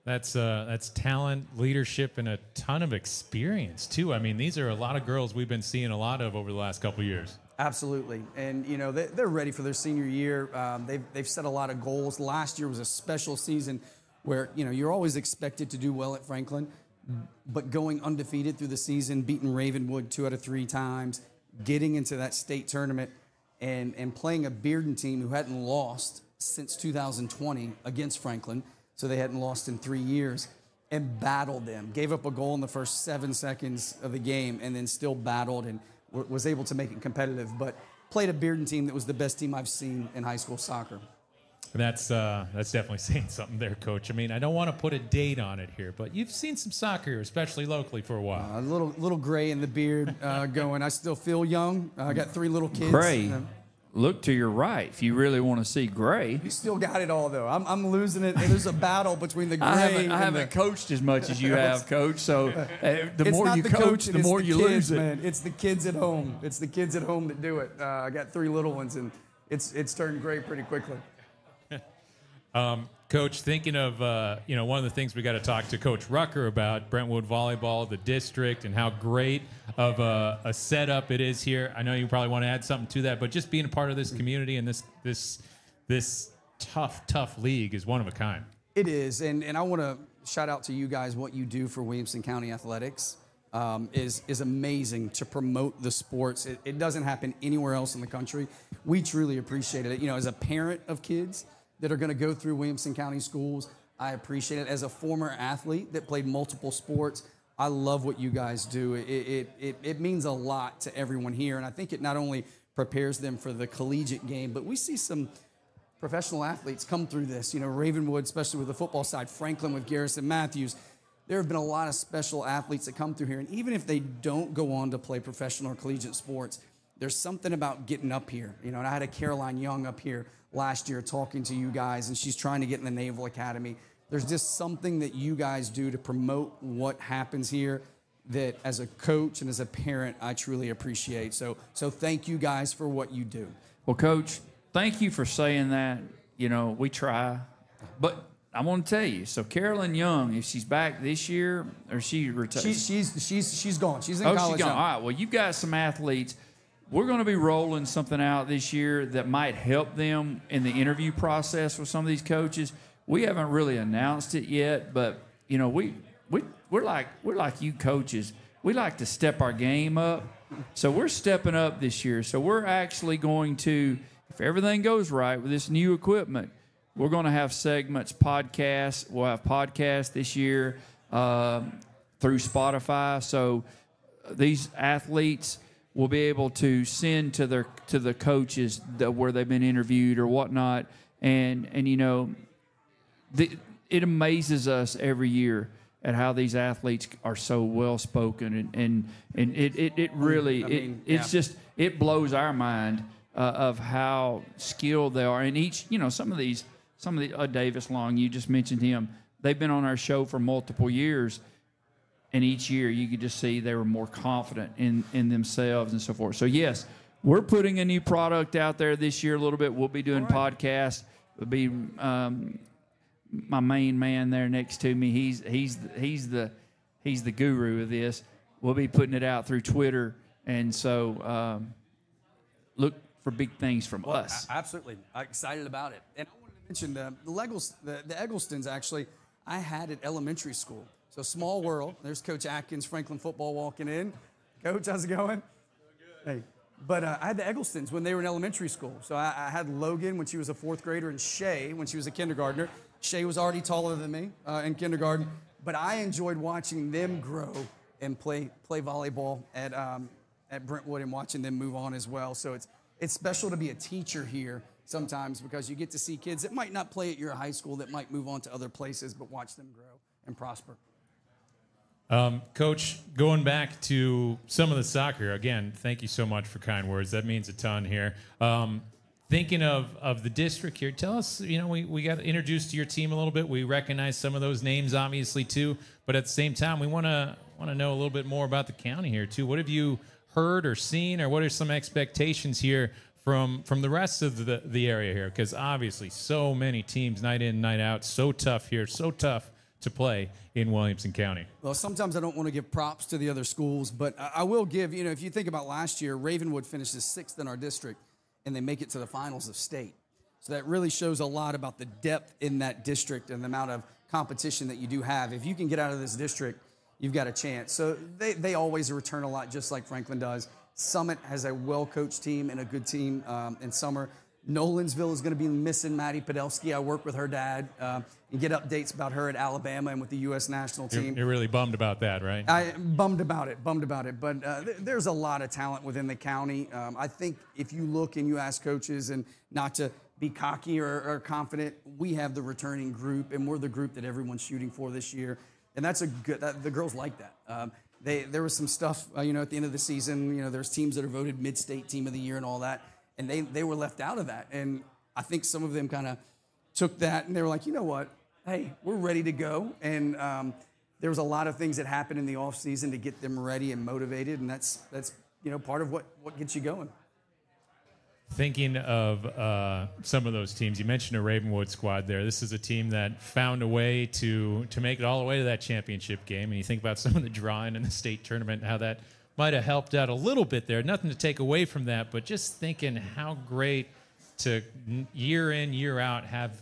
That's talent, leadership, and a ton of experience, too. I mean, these are a lot of girls we've been seeing a lot of over the last couple of years. Absolutely. And, you know, they're ready for their senior year. They've set a lot of goals. Last year was a special season where, you know, you're always expected to do well at Franklin, but going undefeated through the season, beating Ravenwood 2 out of 3 times, getting into that state tournament, and playing a Bearden team who hadn't lost since 2020 against Franklin, so they hadn't lost in 3 years, and battled them. Gave up a goal in the first 7 seconds of the game and then still battled and was able to make it competitive, but played a Bearden team that was the best team I've seen in high school soccer. That's definitely saying something there, Coach. I mean, I don't want to put a date on it here, but you've seen some soccer here, especially locally, for a while. A little gray in the beard going. I still feel young. I got 3 little kids. Gray. Look to your right if you really want to see gray. You still got it all, though. I'm losing it. There's a battle between the gray I haven't coached as much as you have, Coach, so the more you coach, the more you lose it. Man. It's the kids at home. It's the kids at home that do it. I got 3 little ones, and it's turned gray pretty quickly. Coach, thinking of, one of the things we got to talk to Coach Rucker about, Brentwood volleyball, the district, and how great of a setup it is here. I know you probably want to add something to that, but just being a part of this community and this tough league is one of a kind. It is, and I want to shout out to you guys. What you do for Williamson County Athletics is amazing to promote the sports. It doesn't happen anywhere else in the country. We truly appreciate it. You know, as a parent of kids that are going to go through Williamson County schools, I appreciate it. As a former athlete that played multiple sports, I love what you guys do. It means a lot to everyone here, and I think it not only prepares them for the collegiate game, but we see some professional athletes come through this. You know, Ravenwood, especially with the football side, Franklin with Garrison Matthews. There have been a lot of special athletes that come through here, and even if they don't go on to play professional or collegiate sports, there's something about getting up here. You know, and I had a Caroline Young up here last year talking to you guys, and she's trying to get in the Naval Academy. There's just something that you guys do to promote what happens here that as a coach and as a parent, I truly appreciate. So thank you guys for what you do. Well, Coach, thank you for saying that. You know, we try, but I want to tell you, so Carolyn Young, if she's back this year, or she retired? She's gone. She's in college she's gone. now. All right, well, you've got some athletes. We're going to be rolling something out this year that might help them in the interview process with some of these coaches. We haven't really announced it yet, but you know, we're like you coaches. We like to step our game up. So we're stepping up this year. So we're actually going to, if everything goes right with this new equipment, we're going to have segments, podcasts. We'll have podcasts this year through Spotify. So these athletes will be able to send to the coaches where they've been interviewed or whatnot, and you know, it amazes us every year at how these athletes are so well spoken, and it really it blows our mind of how skilled they are. And each, you know, some of the Davis Long, you just mentioned him. They've been on our show for multiple years. And each year, you could just see they were more confident in themselves and so forth. So, yes, we're putting a new product out there this year a little bit. We'll be doing podcasts. It'll be my main man there next to me. He's the guru of this. We'll be putting it out through Twitter. And so look for big things from us. Absolutely. I'm excited about it. And I wanted to mention the Egglestons, actually, I had at elementary school. So small world. There's Coach Adkins, Franklin football walking in. Coach, how's it going? Good. Hey, but I had the Egglestons when they were in elementary school. So I had Logan when she was a 4th grader and Shay when she was a kindergartner. Shay was already taller than me in kindergarten. But I enjoyed watching them grow and play volleyball at Brentwood and watching them move on as well. So it's special to be a teacher here sometimes because you get to see kids that might not play at your high school that might move on to other places, but watch them grow and prosper. Coach, going back to some of the soccer, again, thank you so much for kind words. That means a ton here. Thinking of the district here, tell us, we got introduced to your team a little bit. We recognize some of those names, obviously, too. But at the same time, we want to know a little bit more about the county here, too. What have you heard or seen, or what are some expectations here from the rest of the area here? Because obviously, so many teams, night in, night out, so tough here, so tough to play in Williamson County. Well, sometimes I don't want to give props to the other schools, but I will give, if you think about last year, Ravenwood finishes 6th in our district, and they make it to the finals of state. So that really shows a lot about the depth in that district and the amount of competition that you do have. If you can get out of this district, you've got a chance. So they always return a lot, just like Franklin does. Summit has a well-coached team and a good team in summer. Nolensville is going to be missing Maddie Podolsky. I work with her dad and get updates about her at Alabama and with the U.S. national team. You're really bummed about that, right? Bummed about it. But there's a lot of talent within the county. I think if you look and you ask coaches, and not to be cocky or confident, we have the returning group, and we're the group that everyone's shooting for this year. And that's a good. The girls like that. There was some stuff, at the end of the season. There's teams that are voted mid-state team of the year and all that. And they were left out of that. And I think some of them kind of took that and they were like, you know what? Hey, we're ready to go. And there was a lot of things that happened in the offseason to get them ready and motivated. And that's part of what gets you going. Thinking of some of those teams, you mentioned a Ravenwood squad there. This is a team that found a way to make it all the way to that championship game. And you think about some of the drawing in the state tournament and how that might have helped out a little bit there. Nothing to take away from that, but just thinking how great to year in, year out have,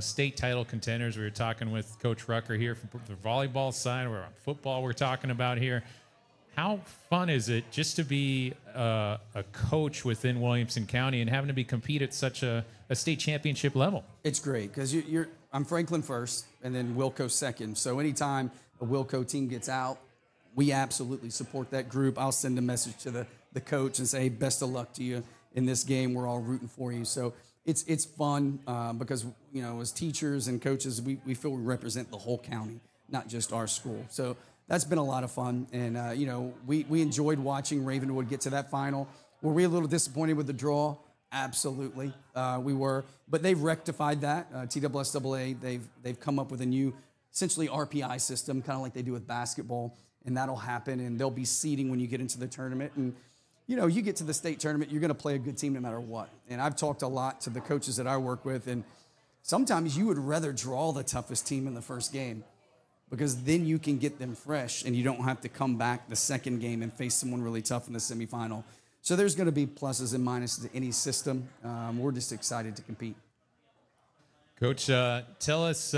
state title contenders. We were talking with Coach Rucker here from the volleyball side. We're on football we're talking about here. How fun is it just to be a coach within Williamson County and having to compete at such a state championship level? It's great because I'm Franklin first and then WillCo second. So anytime a WillCo team gets out, we absolutely support that group. I'll send a message to the coach and say, hey, best of luck to you in this game. We're all rooting for you. So it's fun because, as teachers and coaches, we feel we represent the whole county, not just our school. So that's been a lot of fun. And, we enjoyed watching Ravenwood get to that final. Were we a little disappointed with the draw? Absolutely, we were. But they've rectified that. TSSAA, they've come up with a new, essentially, RPI system, kind of like they do with basketball. And that'll happen, and there'll be seeding when you get into the tournament. And, you get to the state tournament, you're going to play a good team no matter what. And I've talked a lot to the coaches that I work with, and sometimes you would rather draw the toughest team in the first game because then you can get them fresh, and you don't have to come back the second game and face someone really tough in the semifinal. So there's going to be pluses and minuses to any system. We're just excited to compete. Coach, tell us...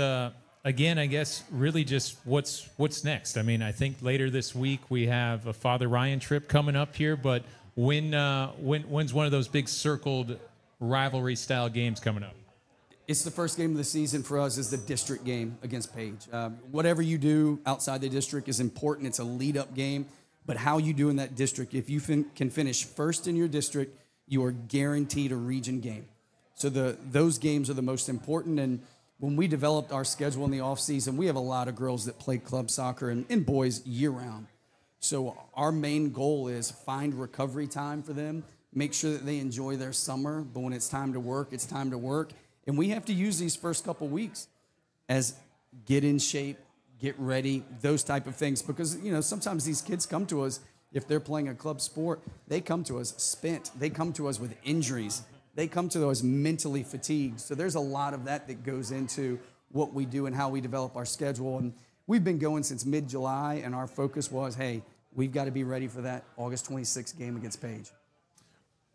Again, I guess really just what's next. I mean, I think later this week we have a Father Ryan trip coming up here, but when's one of those big circled rivalry style games coming up? It's the first game of the season for us is the district game against Page. Whatever you do outside the district is important. It's a lead up game, but how you do in that district, if you can finish first in your district, you are guaranteed a region game. So those games are the most important. And when we developed our schedule in the offseason, we have a lot of girls that play club soccer and boys year-round. So our main goal is find recovery time for them, make sure that they enjoy their summer, but when it's time to work, it's time to work. And we have to use these first couple weeks as get in shape, get ready, those type of things. Because, sometimes these kids come to us, if they're playing a club sport, they come to us spent. They come to us with injuries. They come to those mentally fatigued. So there's a lot of that goes into what we do and how we develop our schedule. And we've been going since mid-July, and our focus was, hey, we've got to be ready for that August 26th game against Page.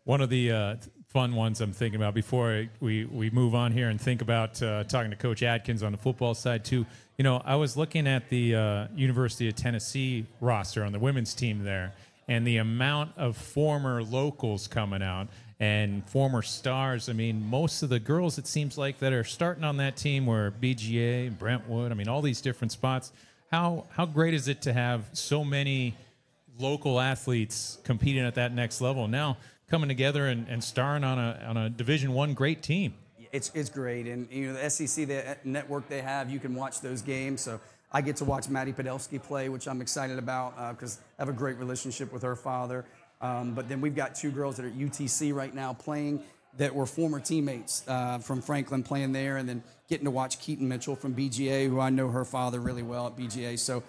One of the fun ones I'm thinking about before we move on here and think about talking to Coach Adkins on the football side too. I was looking at the University of Tennessee roster on the women's team there, and the amount of former locals coming out and former stars. I mean, most of the girls, it seems like, that are starting on that team were BGA, Brentwood, all these different spots. How great is it to have so many local athletes competing at that next level, now coming together and starring on a Division I great team? It's great. And, the SEC the network they have, you can watch those games. So I get to watch Maddie Podolsky play, which I'm excited about because I have a great relationship with her father. But then we've got two girls that are at UTC right now playing. that were former teammates from Franklin playing there, and then getting to watch Keaton Mitchell from BGA, who I know her father really well at BGA. So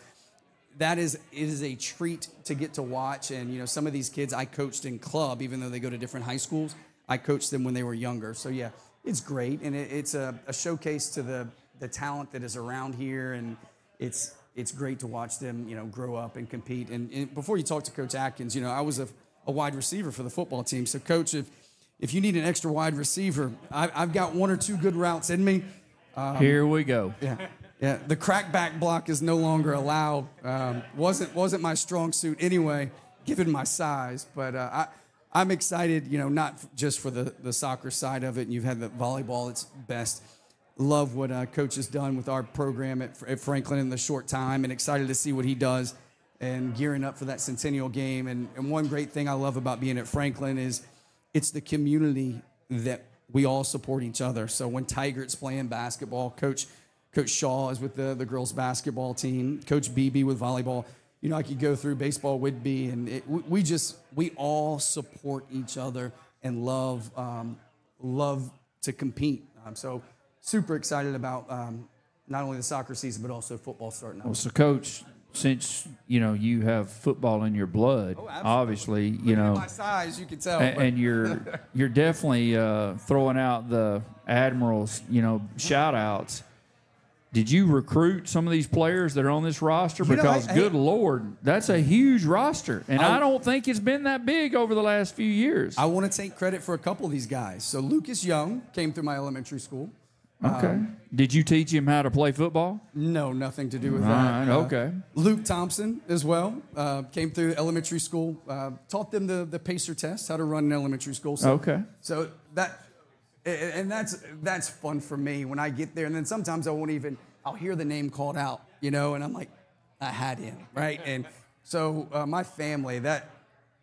it is a treat to get to watch. And, you know, some of these kids I coached in club, even though they go to different high schools. I coached them when they were younger. So, yeah, it's great. And it's a showcase to the talent that is around here. And it's great to watch them, you know, grow up and compete. And before you talk to Coach Adkins, you know, I was a wide receiver for the football team. So, Coach, if you need an extra wide receiver, I've got one or two good routes in me. Here we go. Yeah. The crackback block is no longer allowed. Wasn't my strong suit anyway, given my size. But I'm excited, you know, not just for the soccer side of it. And you've had the volleyball; it's best. Love what Coach has done with our program at Franklin in the short time, and excited to see what he does, and gearing up for that Centennial game. And one great thing I love about being at Franklin is it's the community that we all support each other. So when Tiger's playing basketball, Coach Shaw is with the girls basketball team, Coach Beebe with volleyball. You know, I could go through baseball, Whitby, and we all support each other and love to compete. So super excited about not only the soccer season but also football starting up. Well, so Coach, since you know you have football in your blood, obviously you know my size, you can tell, and you're definitely throwing out the Admirals, you know, shout outs. Did you recruit some of these players that are on this roster? Because, good Lord, that's a huge roster. And I don't think it's been that big over the last few years. I want to take credit for a couple of these guys. So Lucas Young came through my elementary school. Okay. Did you teach him how to play football? No, nothing to do with that. Right, okay. Luke Thompson as well came through elementary school. Taught them the PACER test, how to run in elementary school. So, okay. So that's fun for me when I get there. And then sometimes I'll hear the name called out, you know, and I'm like, I had him, right? And so my family, that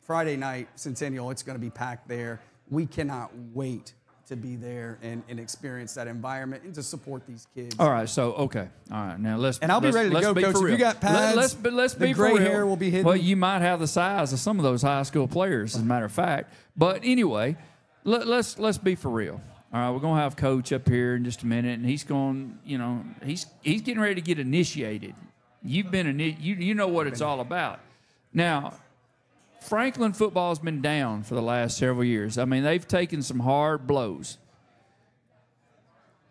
Friday night, Centennial, it's going to be packed there. We cannot wait to be there and experience that environment and to support these kids. All right, so, okay. All right, now I'll be ready to go, Coach. If you got pads, let's the be gray for real. hair will be hidden. Well, you might have the size of some of those high school players, as a matter of fact. But anyway, let's be for real. All right, we're going to have Coach up here in just a minute, and he's going, you know, he's getting ready to get initiated. You've been you know what it's all about. Now, Franklin football has been down for the last several years. I mean, they've taken some hard blows.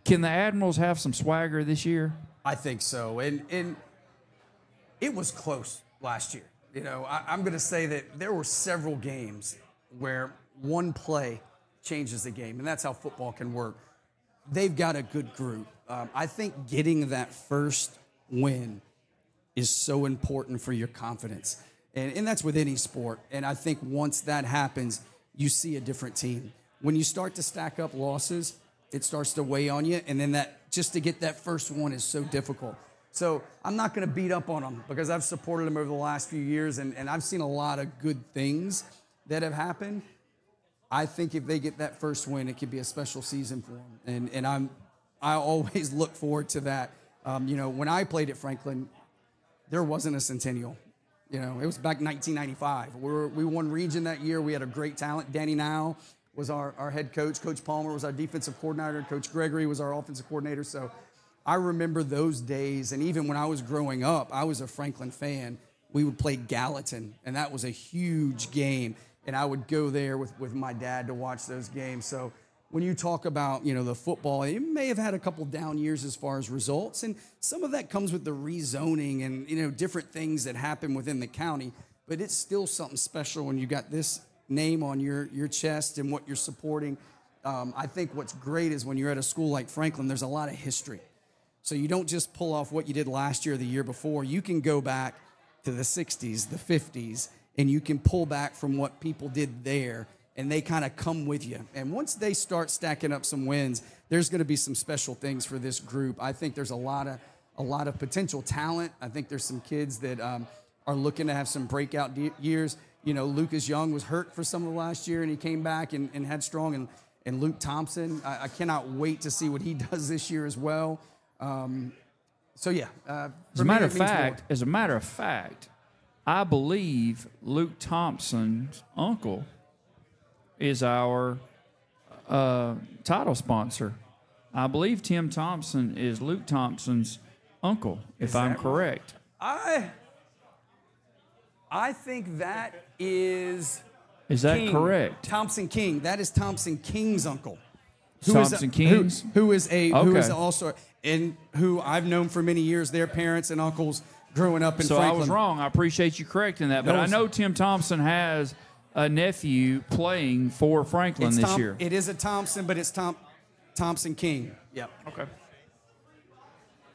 Can the Admirals have some swagger this year? I think so. And it was close last year. You know, I'm going to say that there were several games where one play changes the game, and that's how football can work. They've got a good group. I think getting that first win is so important for your confidence. And that's with any sport. And I think once that happens, you see a different team. When you start to stack up losses, it starts to weigh on you. And then just to get that first one is so difficult. So I'm not going to beat up on them because I've supported them over the last few years. And I've seen a lot of good things that have happened. I think if they get that first win, it could be a special season for them. And I always look forward to that. You know, when I played at Franklin, there wasn't a Centennial. You know, it was back in 1995. We won region that year. We had a great talent. Danny Now was our head coach. Coach Palmer was our defensive coordinator. Coach Gregory was our offensive coordinator. So I remember those days. And even when I was growing up, I was a Franklin fan. We would play Gallatin, and that was a huge game. And I would go there with my dad to watch those games. So when you talk about, you know, the football, it may have had a couple down years as far as results. And some of that comes with the rezoning and, you know, different things that happen within the county. But it's still something special when you got this name on your chest and what you're supporting. I think what's great is when you're at a school like Franklin, there's a lot of history. So you don't just pull off what you did last year or the year before. You can go back to the 60s, the 50s, and you can pull back from what people did there, and they kind of come with you. And once they start stacking up some wins, there's going to be some special things for this group. I think there's a lot of potential talent. I think there's some kids that are looking to have some breakout years. You know, Lucas Young was hurt for some of the last year, and he came back and had strong. And Luke Thompson, I cannot wait to see what he does this year as well. So yeah. As a matter of fact, I believe Luke Thompson's uncle is our title sponsor. I believe Tim Thompson is Luke Thompson's uncle, if I'm correct. I think that is. Is that King. correct? Thompson King. That is Thompson King's uncle. Thompson King's? Who is also and who I've known for many years. Their parents and uncles growing up in Franklin. So I was wrong. I appreciate you correcting that. But I know Tim Thompson has a nephew playing for Franklin this year. It is a Thompson, but it's Thompson King. Yep. Okay.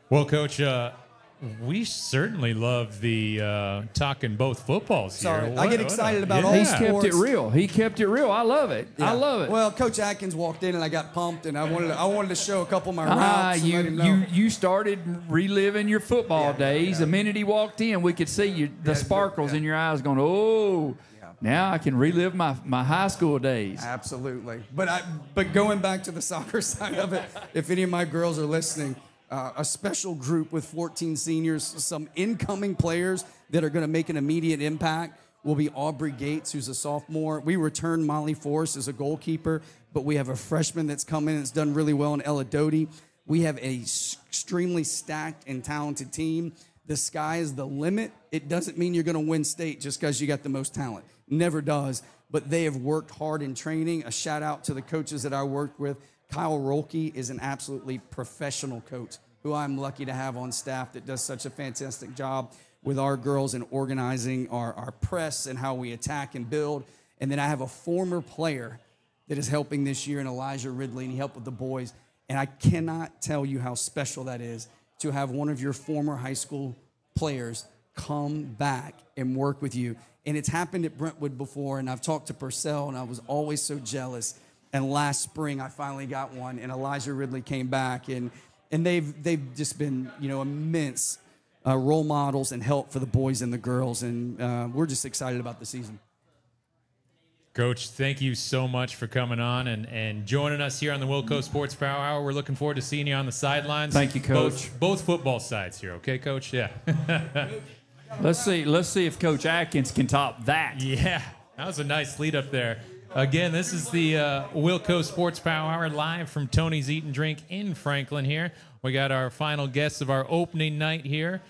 Well, Coach, we certainly love the talking both footballs here. Sorry, I get excited about all He's sports. kept it real. He kept it real. I love it. Yeah. I love it. Well, Coach Adkins walked in and I got pumped, and I wanted to show a couple of my routes. You started reliving your football days. The minute he walked in, we could see the sparkles in your eyes going, oh, now I can relive my high school days. Absolutely. But going back to the soccer side of it, if any of my girls are listening, a special group with 14 seniors, some incoming players that are going to make an immediate impact will be Aubrey Gates, who's a sophomore. We returned Molly Force as a goalkeeper, but we have a freshman that's come in and has done really well in Ella Doty. We have a extremely stacked and talented team. The sky is the limit. It doesn't mean you're going to win state just because you got the most talent. Never does. But they have worked hard in training. A shout out to the coaches that I worked with. Kyle Rolke is an absolutely professional coach who I'm lucky to have on staff that does such a fantastic job with our girls in organizing our press and how we attack and build. And then I have a former player that is helping this year in Elijah Ridley, and he helped with the boys. And I cannot tell you how special that is to have one of your former high school players come back and work with you. And it's happened at Brentwood before, and I've talked to Purcell, and I was always so jealous. And last spring, I finally got one, and Elijah Ridley came back, and they've just been, immense role models and help for the boys and the girls, and we're just excited about the season. Coach, thank you so much for coming on and joining us here on the WillCo Sports Power Hour. We're looking forward to seeing you on the sidelines. Thank you, Coach. Both football sides here, okay, Coach? Yeah. Let's see if Coach Adkins can top that. Yeah, that was a nice lead up there. Again, this is the WillCo Sports Power Hour live from Tony's Eat and Drink in Franklin here. We got our final guests of our opening night here.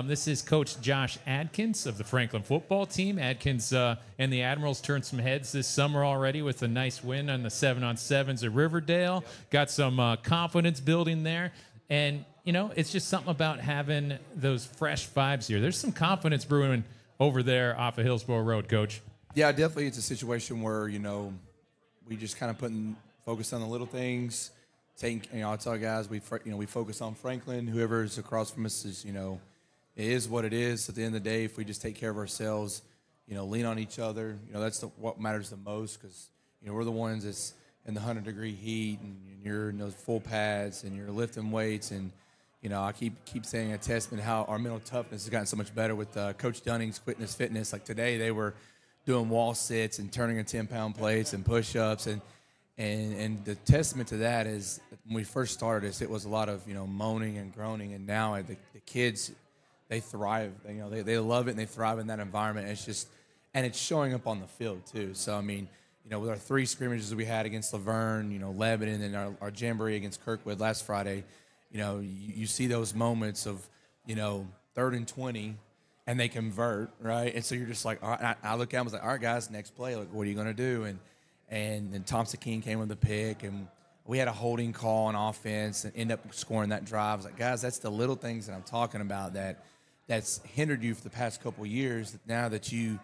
This is Coach Josh Adkins of the Franklin football team. Adkins and the Admirals turned some heads this summer already with a nice win on the 7-on-7s at Riverdale. Got some confidence building there. And, it's just something about having those fresh vibes here. There's some confidence brewing over there off of Hillsborough Road, Coach. Yeah, definitely. It's a situation where we just kind of focus on the little things. I tell guys we focus on Franklin. Whoever is across from us is it is what it is. At the end of the day, if we just take care of ourselves, lean on each other, that's what matters the most, because we're the ones that's in the 100-degree heat, and you're in those full pads, and you're lifting weights, and I keep saying a testament how our mental toughness has gotten so much better with Coach Dunning's fitness. Like today, they were doing wall sits and turning 10-pound plates and push-ups, and the testament to that is when we first started this, it was a lot of moaning and groaning, and now the kids, they thrive. They love it and they thrive in that environment. And it's showing up on the field too. So I mean, with our 3 scrimmages we had against Laverne, Lebanon, and our jamboree against Kirkwood last Friday, you see those moments of 3rd and 20. And they convert, right? And so you're just like, all right. I look at them, I was like, all right, guys, next play. Like, what are you going to do? And then Thompson King came with the pick, and we had a holding call on offense and end up scoring that drive. I was like, guys, that's the little things that I'm talking about that's hindered you for the past couple of years. Now that you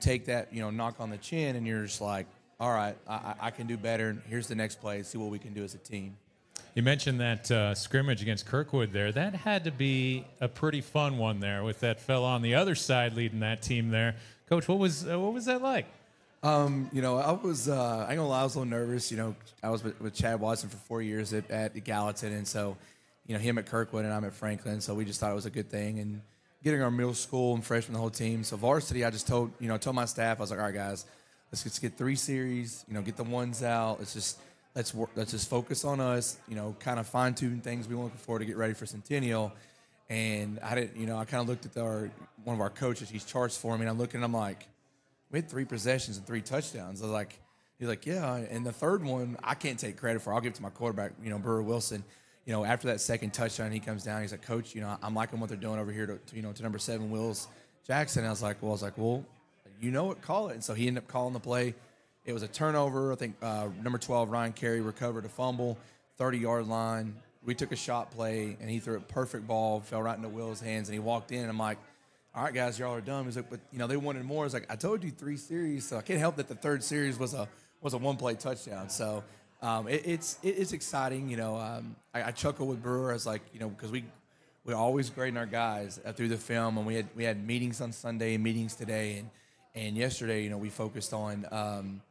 take that, knock on the chin, and you're just like, all right, I can do better. Here's the next play. See what we can do as a team. You mentioned that scrimmage against Kirkwood there. That had to be a pretty fun one there with that fella on the other side leading that team there. Coach, what was that like? I was, I ain't gonna lie, I was a little nervous. I was with Chad Watson for 4 years at Gallatin, and so, him at Kirkwood and I'm at Franklin, so we just thought it was a good thing. And getting our middle school and freshman, the whole team. So varsity, I just told my staff, I was like, all right, guys, let's just get 3 series, get the ones out. Let's just focus on us, kind of fine-tune things we want for to get ready for Centennial. And I didn't, I kind of looked at one of our coaches, he's charged for me, and I'm looking, and I'm like, we had 3 possessions and 3 touchdowns. I was like, He's like, yeah. And the third one, I can't take credit for. I'll give it to my quarterback, Burr Wilson. After that second touchdown, he comes down. He's like, Coach, I'm liking what they're doing over here to number 7, Wills Jackson. And I was like, well, call it. And so he ended up calling the play. It was a turnover. I think number 12, Ryan Carey, recovered a fumble, 30-yard line. We took a shot play, and he threw a perfect ball, fell right into Will's hands, and he walked in. And I'm like, all right, guys, y'all are done. He's like, but, they wanted more. I was like, I told you 3 series, so I can't help that the third series was a one-play touchdown. So it's exciting. I chuckle with Brewer as because we're always grading our guys through the film, and we had meetings on Sunday, meetings today, and yesterday, we focused on on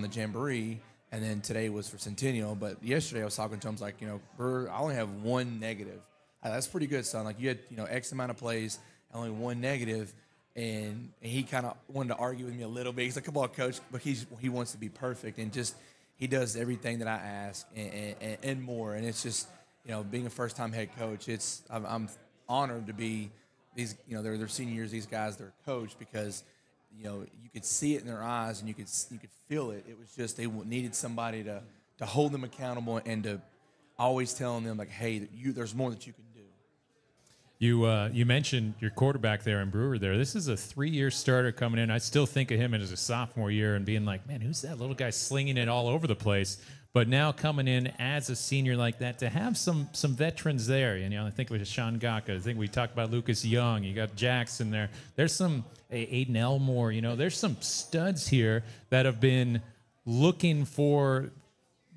the Jamboree, and then today was for Centennial. But yesterday I was talking to him, I was like, Brewer, I only have 1 negative. That's pretty good, son. Like, you had X amount of plays, only 1 negative. And he kind of wanted to argue with me a little bit. He's like, come on, Coach. But he wants to be perfect. And just he does everything that I ask and more. And it's just, being a first-time head coach, I'm honored to be these, they're senior years, these guys, they're coached because, you could see it in their eyes and you could feel it. It was just they needed somebody to hold them accountable and to always telling them, like, hey, there's more that you can do. You mentioned your quarterback there and Brewer there. This is a 3-year starter coming in. I still think of him as a sophomore year and being like, man, who's that little guy slinging it all over the place? But now coming in as a senior like that, to have some veterans there. I think it was Sean Gaka. I think we talked about Lucas Young. You got Jackson there. There's some Aiden Elmore. There's some studs here that have been looking for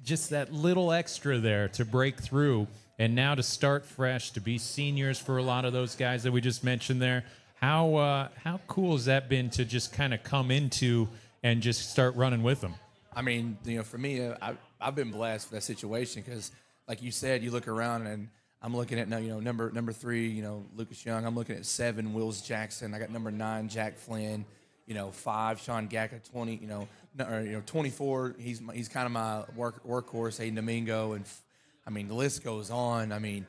just that little extra there to break through. And now to start fresh, to be seniors for a lot of those guys that we just mentioned there, how cool has that been to just kind of come into and just start running with them? I mean, for me, I've been blessed for that situation because, like you said, you look around and I'm looking at number 3, Lucas Young. I'm looking at 7, Wills Jackson. I got number 9, Jack Flynn. 5, Sean Gaka. 20, 24. He's kind of my workhorse, Aiden Domingo, and I mean, the list goes on. I mean,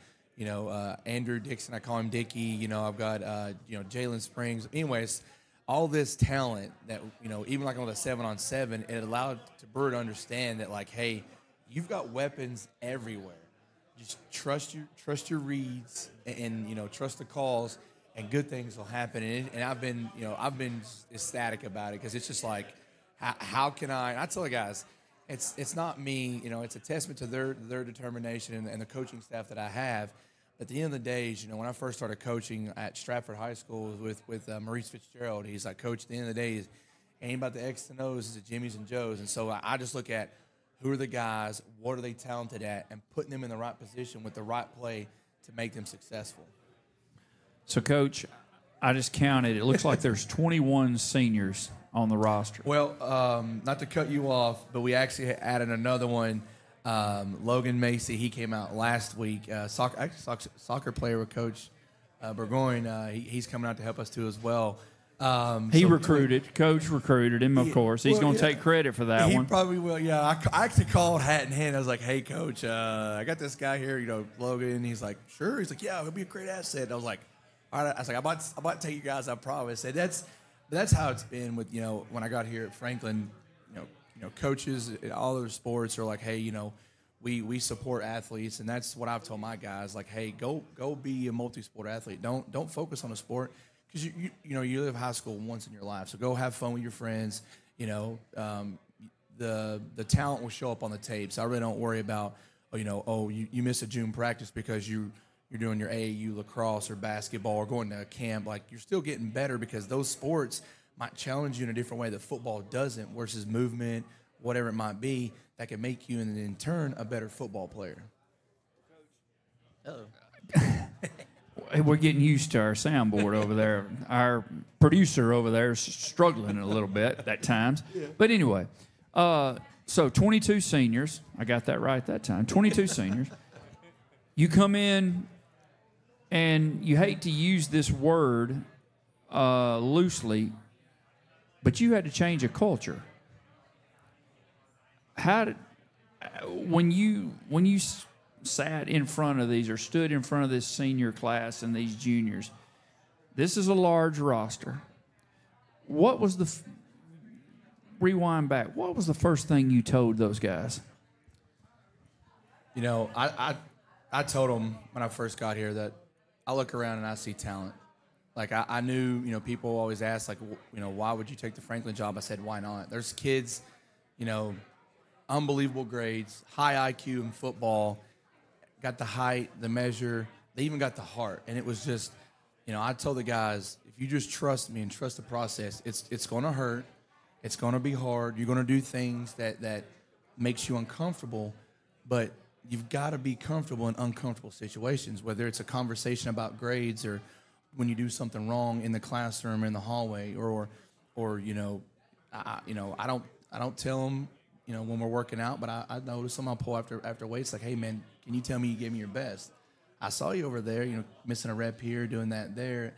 Andrew Dixon, I call him Dickey. I've got, Jalen Springs. Anyways, all this talent that, even like on the 7-on-7, it allowed Brewer to understand that, like, hey, you've got weapons everywhere. Just trust your reads and trust the calls, and good things will happen. And I've been ecstatic about it because it's just like, how can I tell the guys, it's not me, it's a testament to their determination and the coaching staff that I have. At the end of the day, when I first started coaching at Stratford High School with Maurice Fitzgerald, he's like, Coach, at the end of the day, it ain't about the X and O's, it's the Jimmys and Joes. And so I just look at who are the guys, what are they talented at, and putting them in the right position with the right play to make them successful. So, Coach, I just counted. It looks like there's 21 seniors on the roster. Well, not to cut you off, but we actually added another one. Logan Macy, he came out last week. Soccer player with Coach Burgoyne. He's coming out to help us too as well. Coach recruited him, of course. He's going to take credit for that one. He probably will, yeah. I actually called hat in hand. I was like, hey, Coach, I got this guy here, Logan. He's like, sure. He's like, yeah, he'll be a great asset. And I was like, all right. I was like, I'm about to take you guys, I promise. And that's how it's been with, when I got here at Franklin, coaches in all other sports are like, hey, we support athletes, and that's what I've told my guys, like, hey, go be a multi-sport athlete. Don't focus on a sport because you live high school once in your life. So go have fun with your friends. The talent will show up on the tapes. I really don't worry about you miss a June practice because you're doing your AAU lacrosse or basketball or going to a camp. Like, you're still getting better because those sports might challenge you in a different way that football doesn't, versus movement, whatever it might be, that can make you, and in turn, a better football player. We're getting used to our soundboard over there. Our producer over there is struggling a little bit at times. Yeah. But anyway, so 22 seniors. I got that right that time. 22 seniors. You come in, and you hate to use this word loosely, but you had to change a culture. When you sat in front of these or stood in front of this senior class and these juniors, this is a large roster. What was rewind back. What was the first thing you told those guys? You know, I told them when I first got here that I look around and I see talent. Like, I knew, you know, people always ask, like, you know, why would you take the Franklin job? I said, why not? There's kids, you know, unbelievable grades, high IQ in football, got the height, the measure. They even got the heart. And it was just, you know, I told the guys, if you just trust me and trust the process, it's going to hurt. It's going to be hard. You're going to do things that makes you uncomfortable, but you've got to be comfortable in uncomfortable situations, whether it's a conversation about grades or when you do something wrong in the classroom, in the hallway, or you know, I don't tell them, you know, when we're working out, but I notice them. I'll pull after weights, like, hey man, can you tell me you gave me your best? I saw you over there, you know, missing a rep here, doing that there,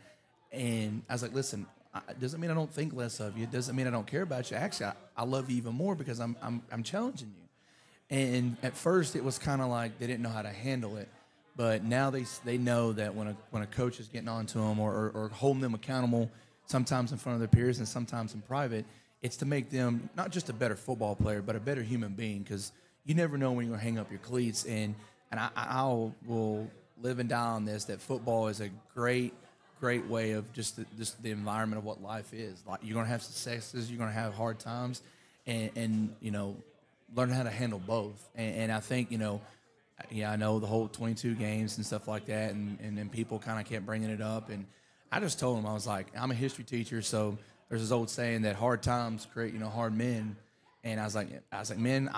and I was like, listen, it doesn't mean I don't think less of you. It doesn't mean I don't care about you. Actually, I love you even more because I'm challenging you. And at first, it was kind of like they didn't know how to handle it. But now they know that when a coach is getting on to them or holding them accountable, sometimes in front of their peers and sometimes in private, it's to make them not just a better football player, but a better human being, because you never know when you're going to hang up your cleats. And I will live and die on this, that football is a great way of just the environment of what life is. Like, you're going to have successes, you're going to have hard times, and you know, learn how to handle both. And I think, you know, yeah, I know the whole 22 games and stuff like that, and people kind of kept bringing it up. And I just told them, I was like, I'm a history teacher, so there's this old saying that hard times create, you know, hard men. And I was like, men,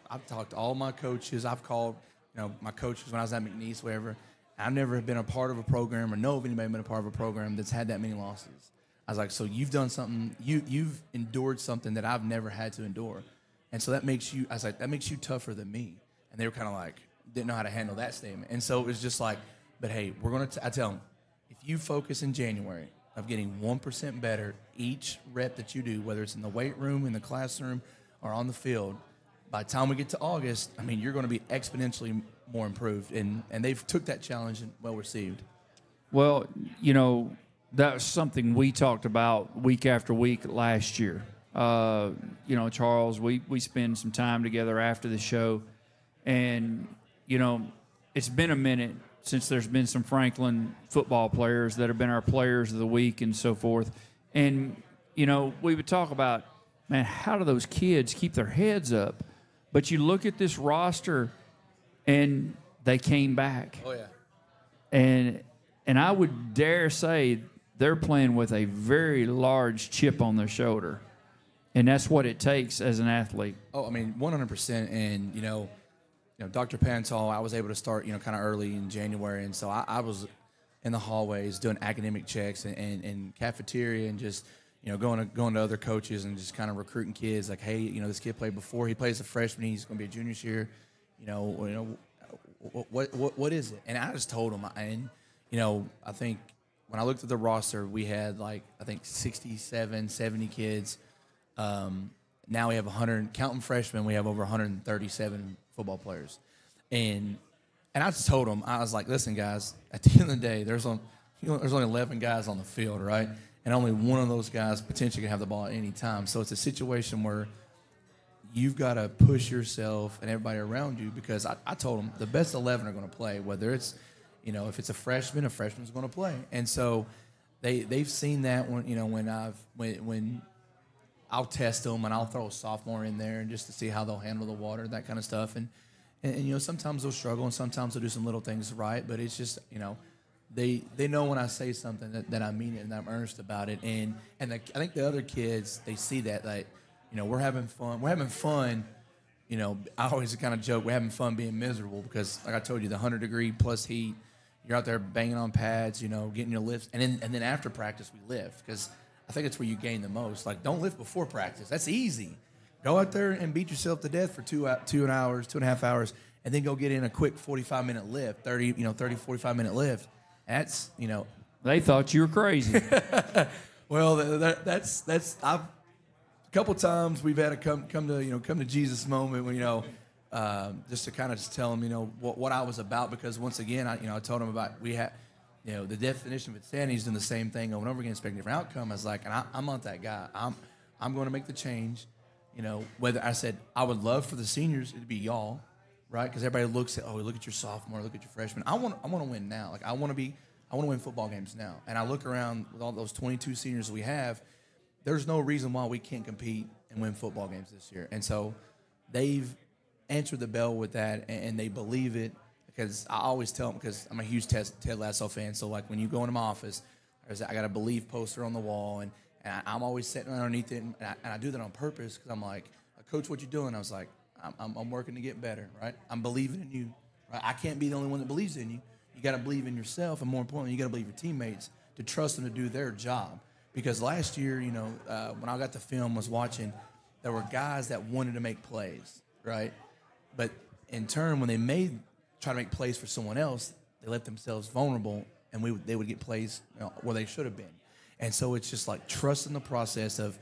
I've talked to all my coaches. I've called, you know, my coaches when I was at McNeese, wherever. I've never been a part of a program or know of anybody been a part of a program that's had that many losses. I was like, so you've done something, you've endured something that I've never had to endure. And so that makes you, I was like, that makes you tougher than me. And they were kind of like, didn't know how to handle that statement. And so it was just like, but hey, we're going to, I tell them, if you focus in January of getting 1% better each rep that you do, whether it's in the weight room, in the classroom, or on the field, by the time we get to August, I mean, you're going to be exponentially more improved. And they've took that challenge and well received. Well, you know, that was something we talked about week after week last year. You know, Charles, we spend some time together after the show, and you know, it's been a minute since there's been some Franklin football players that have been our players of the week and so forth. And, you know, we would talk about, man, how do those kids keep their heads up? But you look at this roster, and they came back. Oh, yeah. And I would dare say they're playing with a very large chip on their shoulder. And that's what it takes as an athlete. Oh, I mean, 100%. And, you know, Dr. Pantal, I was able to start, you know, kind of early in January. And so I was in the hallways doing academic checks and cafeteria and just, you know, going to other coaches and just kind of recruiting kids. Like, hey, you know, this kid played before. He plays a freshman. He's going to be a junior this year. You know, what is it? And I just told him. And, you know, I think when I looked at the roster, we had, like, I think 67, 70 kids. Now we have 100, counting freshmen, we have over 137 football players. And I just told them, I was like, listen, guys, at the end of the day, there's only 11 guys on the field, right? And only one of those guys potentially can have the ball at any time. So it's a situation where you've got to push yourself and everybody around you, because I told them the best 11 are going to play, whether it's, you know, if it's a freshman's going to play. And so they've seen that when, you know, when I'll test them and I'll throw a sophomore in there and just to see how they'll handle the water, that kind of stuff. And you know, sometimes they'll struggle and sometimes they'll do some little things right, but it's just, you know, they know when I say something that I mean it and I'm earnest about it. And I think the other kids, they see that, like, you know, we're having fun. You know, I always kind of joke, we're having fun being miserable because, like I told you, the 100-degree plus heat, you're out there banging on pads, you know, getting your lifts. And then after practice, we lift, because I think it's where you gain the most. Like, don't lift before practice. That's easy. Go out there and beat yourself to death for 2.5 hours, and then go get in a quick 45-minute lift, 45-minute lift. That's, you know. They thought you were crazy. Well, that's I've a couple times we've had a come to Jesus moment when, you know, just to kind of just tell them, you know, what I was about, because once again, I told them about you know, the definition of insanity is doing the same thing over and over again, expecting a different outcome. I was like, and I'm not that guy. I'm going to make the change. whether I said I would love for the seniors to be y'all, right? Because everybody looks at, look at your sophomore, look at your freshman. I want to win now. Like I want to win football games now. And I look around with all those 22 seniors we have. There's no reason why we can't compete and win football games this year. And so they've answered the bell with that, and they believe it. Because I always tell them, because I'm a huge Ted Lasso fan, so like when you go into my office, I got a believe poster on the wall, and I'm always sitting underneath it, and I do that on purpose because I'm like, Coach, what you doing? I was like, I'm working to get better, right? I'm believing in you, right? I can't be the only one that believes in you. You got to believe in yourself, and more importantly, you got to believe your teammates to trust them to do their job. Because last year, when I got the film, was watching, there were guys that wanted to make plays, right? But in turn, when they try to make plays for someone else, they let themselves vulnerable, and they would get plays where they should have been. And so it's just like trusting the process of,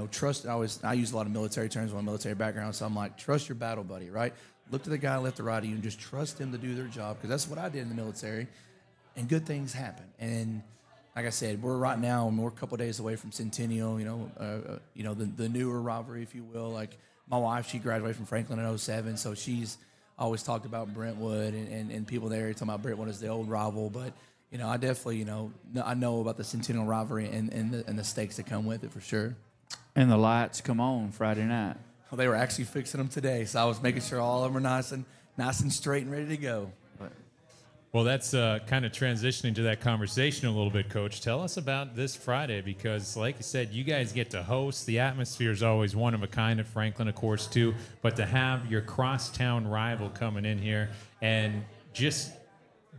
trust. I use a lot of military terms with my military background, so I'm like, trust your battle buddy, right? Look to the guy left or right of you and just trust him to do their job, because that's what I did in the military, and good things happen. And like I said, we're a couple days away from Centennial, the newer rivalry, if you will. Like my wife, she graduated from Franklin in 2007, so she's always talked about Brentwood, and people there talking about Brentwood as the old rival. But I definitely I know about the Centennial rivalry and the stakes that come with it for sure. And the lights come on Friday night. Well, they were actually fixing them today, so I was making sure all of them were nice and straight and ready to go. Well, that's kind of transitioning to that conversation a little bit, Coach. Tell us about this Friday, because like you said, you guys get to host. The atmosphere is always one of a kind at Franklin, of course, too. But to have your crosstown rival coming in here, and just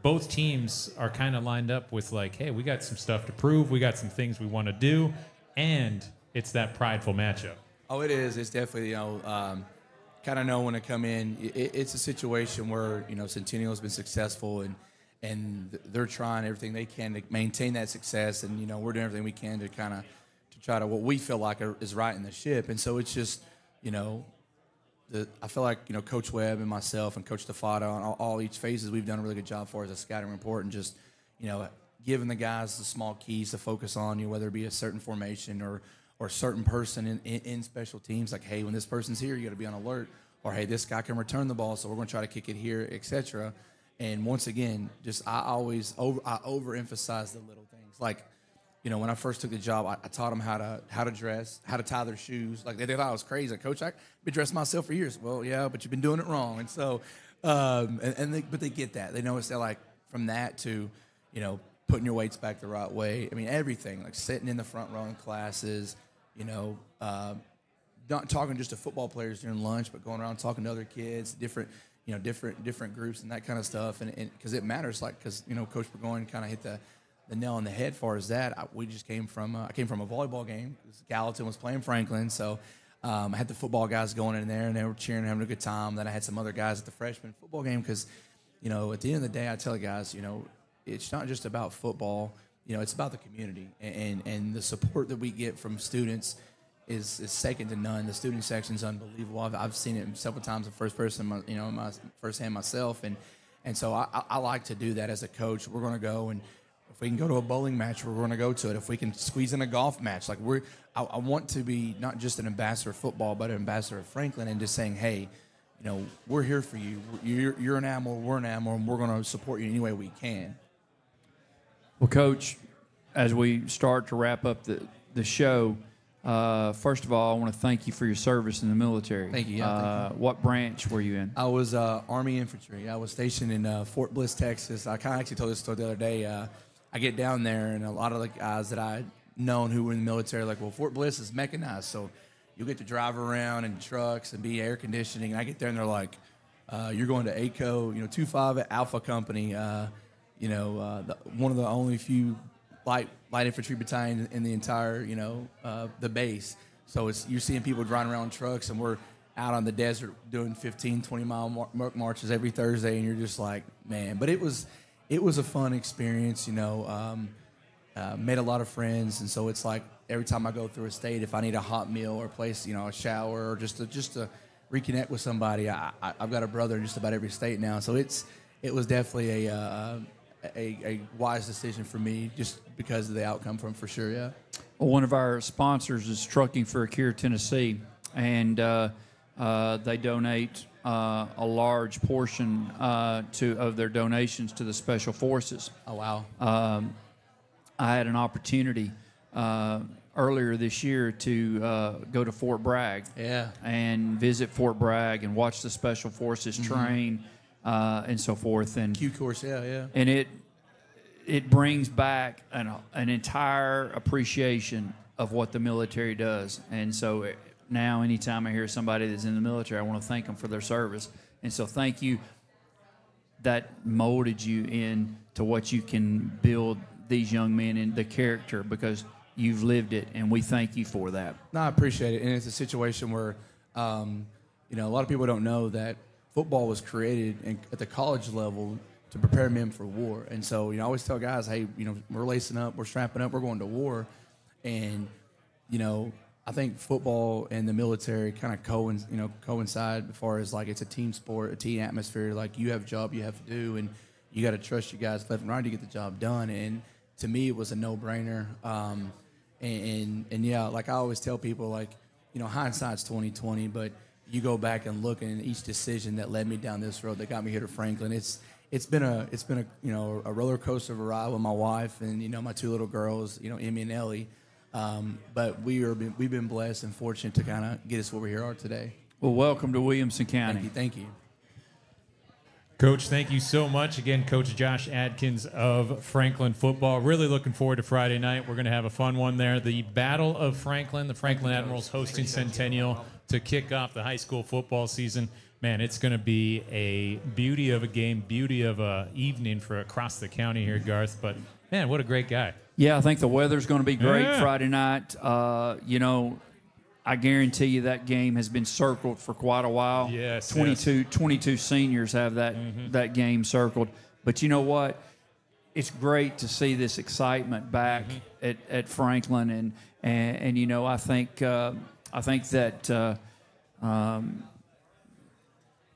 both teams are kind of lined up with like, hey, we got some stuff to prove. We got some things we want to do. And it's that prideful matchup. Oh, it is. It's definitely, kind of know when to come in. It's a situation where Centennial has been successful, and they're trying everything they can to maintain that success, and we're doing everything we can to try to what we feel like is right in the ship. And so it's just I feel like Coach Webb and myself and Coach DeFato on all each phases, we've done a really good job for as a scouting report, and just giving the guys the small keys to focus on, whether it be a certain formation or a certain person in special teams, like, hey, when this person's here, you got to be on alert, or hey, this guy can return the ball, so we're going to try to kick it here, etc. And once again, just I overemphasize the little things. Like, when I first took the job, I taught them how to dress, how to tie their shoes. Like they thought I was crazy. Like, Coach, I've been dressing myself for years. Well, yeah, but you've been doing it wrong. And so, but they get that. They know it's like from that to, putting your weights back the right way. I mean, everything, like sitting in the front row in classes, not talking just to football players during lunch, but going around talking to other kids, different groups and that kind of stuff. And because it matters, like, because, Coach Burgoyne kind of hit the nail on the head as far as that. I came from a volleyball game. Gallatin was playing Franklin, so I had the football guys going in there, and they were cheering, having a good time. Then I had some other guys at the freshman football game because, at the end of the day, I tell the guys, it's not just about football. It's about the community, and the support that we get from students is second to none. The student section's unbelievable. I've seen it several times in first person, my firsthand myself, and so I like to do that as a coach. We're going to go, and if we can go to a bowling match, we're going to go to it. If we can squeeze in a golf match, like I want to be not just an ambassador of football, but an ambassador of Franklin, and just saying, hey, we're here for you. You're an animal, we're an animal, and we're going to support you any way we can. Well, Coach, as we start to wrap up the show, first of all, I want to thank you for your service in the military. Thank you. Yeah, thank you. What branch were you in? I was Army Infantry. I was stationed in Fort Bliss, Texas. I kind of actually told this story the other day. I get down there, and a lot of the guys that I'd known who were in the military, like, well, Fort Bliss is mechanized, so you'll get to drive around in trucks and be air conditioning. And I get there, and they're like, you're going to ACO, 2-5 Alpha Company, one of the only few light infantry battalion in the entire, the base. So you're seeing people driving around trucks, and we're out on the desert doing 15, 20-mile marches every Thursday, and you're just like, man. But it was a fun experience, made a lot of friends, and so it's like every time I go through a state, if I need a hot meal or a place, a shower, or just to reconnect with somebody, I've got a brother in just about every state now. So it was definitely a wise decision for me, just because of the outcome from, for sure, yeah. Well, one of our sponsors is Trucking for a Cure, Tennessee. and they donate a large portion of their donations to the Special Forces. Oh, wow. I had an opportunity earlier this year to go to Fort Bragg and visit Fort Bragg and watch the Special Forces train and so forth. And Q course, yeah. And it brings back an entire appreciation of what the military does. And so now anytime I hear somebody that's in the military, I want to thank them for their service. And so thank you. That molded you into what you can build these young men in the character, because you've lived it, and we thank you for that. No, I appreciate it. And it's a situation where, a lot of people don't know that football was created at the college level to prepare men for war. And so, I always tell guys, hey, we're lacing up, we're strapping up, we're going to war. And, I think football and the military kind of coincide as far as, like, it's a team sport, a team atmosphere. Like, you have a job you have to do, and you got to trust your guys left and right to get the job done. And to me, it was a no-brainer. And yeah, like I always tell people, like, hindsight's 20/20, but you go back and look, and each decision that led me down this road that got me here to Franklin, it's been a a roller coaster of a ride with my wife and my two little girls, Emmy and Ellie. But we've been blessed and fortunate to kind of get us where we are today. Well, welcome to Williamson County. Thank you. Coach, thank you so much. Again, Coach Josh Adkins of Franklin football. Really looking forward to Friday night. We're going to have a fun one there. The Battle of Franklin, the Franklin Admirals hosting Centennial to kick off the high school football season. Man, it's going to be a beauty of a game, beauty of a evening for across the county here, Garth. But, man, what a great guy. Yeah, I think the weather's going to be great Friday night. I guarantee you that game has been circled for quite a while. Yes, 22 seniors have that game circled. But you know what? It's great to see this excitement back at Franklin, and I think that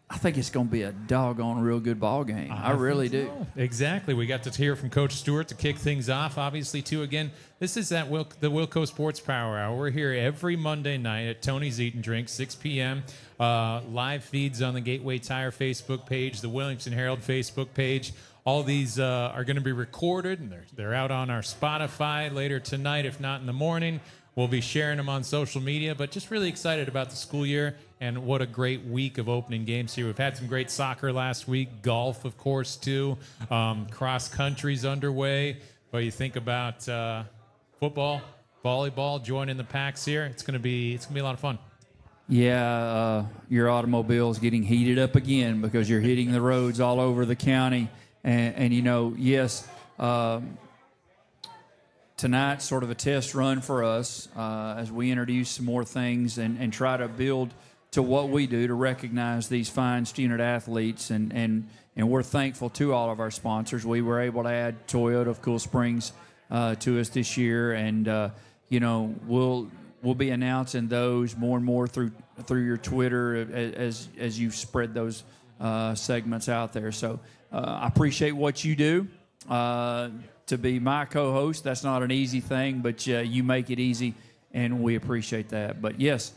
I think it's going to be a doggone real good ball game. I really do. Exactly. We got to hear from Coach Stewart to kick things off, obviously, too. Again, this is the WillCo Sports Power Hour. We're here every Monday night at Tony's Eat and Drink, 6 p.m. Live feeds on the Gateway Tire Facebook page, the Williamson Herald Facebook page. All these are going to be recorded, and they're out on our Spotify later tonight, if not in the morning. We'll be sharing them on social media, but just really excited about the school year and what a great week of opening games here. We've had some great soccer last week, golf, of course, too. Cross country's underway. But you think about football, volleyball, joining the packs here. It's gonna be a lot of fun. Yeah, your automobile's getting heated up again because you're hitting the roads all over the county, and yes. Tonight's sort of a test run for us as we introduce some more things and try to build to what we do to recognize these fine student athletes. And we're thankful to all of our sponsors. We were able to add Toyota of Cool Springs to us this year, and we'll be announcing those more and more through your Twitter as you spread those segments out there. So I appreciate what you do. To be my co-host, that's not an easy thing, but you make it easy, and we appreciate that. But, yes,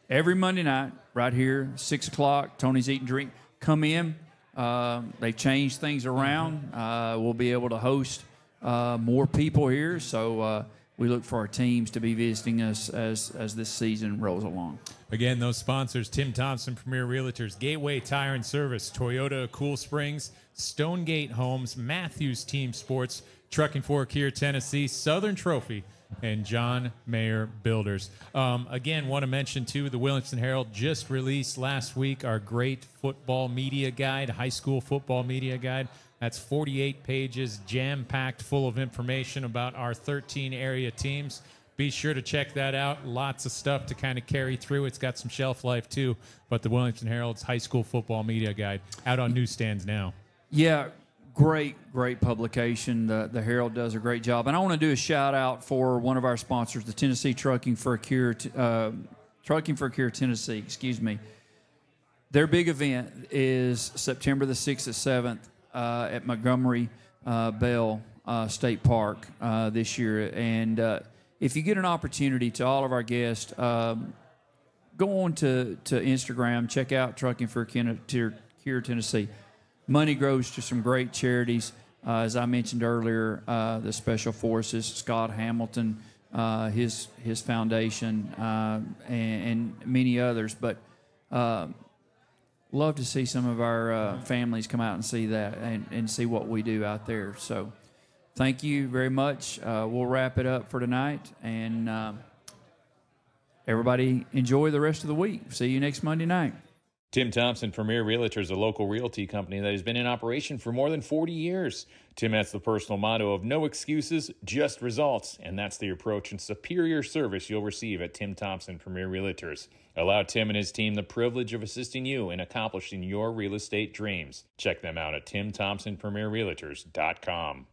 every Monday night right here, 6 o'clock, Tony's Eat and Drink. Come in. They've changed things around. We'll be able to host more people here, so we look for our teams to be visiting us as this season rolls along. Again, those sponsors, Tim Thompson, Premier Realtors, Gateway Tire and Service, Toyota Cool Springs, Stonegate Homes, Matthews Team Sports, Trucking Fork here, Tennessee, Southern Trophy, and John Mayer Builders. Again, want to mention, too, the Williamson Herald just released last week our great football media guide, high school football media guide. That's 48 pages, jam-packed full of information about our 13 area teams. Be sure to check that out. Lots of stuff to kind of carry through. It's got some shelf life, too. But the Williamson Herald's high school football media guide out on newsstands now. Yeah, great publication. The Herald does a great job. And I want to do a shout-out for one of our sponsors, the Tennessee Trucking for a Cure Tennessee, excuse me. Their big event is September the 6th and 7th at Montgomery Bell State Park this year. And if you get an opportunity, to all of our guests, go on to Instagram, check out Trucking for Cure Tennessee. Money goes to some great charities. As I mentioned earlier, the Special Forces, Scott Hamilton, his foundation, and many others. But love to see some of our families come out and see that and see what we do out there. So thank you very much. We'll wrap it up for tonight, and everybody enjoy the rest of the week. See you next Monday night. Tim Thompson, Premier Realtors, a local realty company that has been in operation for more than 40 years. Tim has the personal motto of no excuses, just results, and that's the approach and superior service you'll receive at Tim Thompson, Premier Realtors. Allow Tim and his team the privilege of assisting you in accomplishing your real estate dreams. Check them out at timthompsonpremierrealtors.com.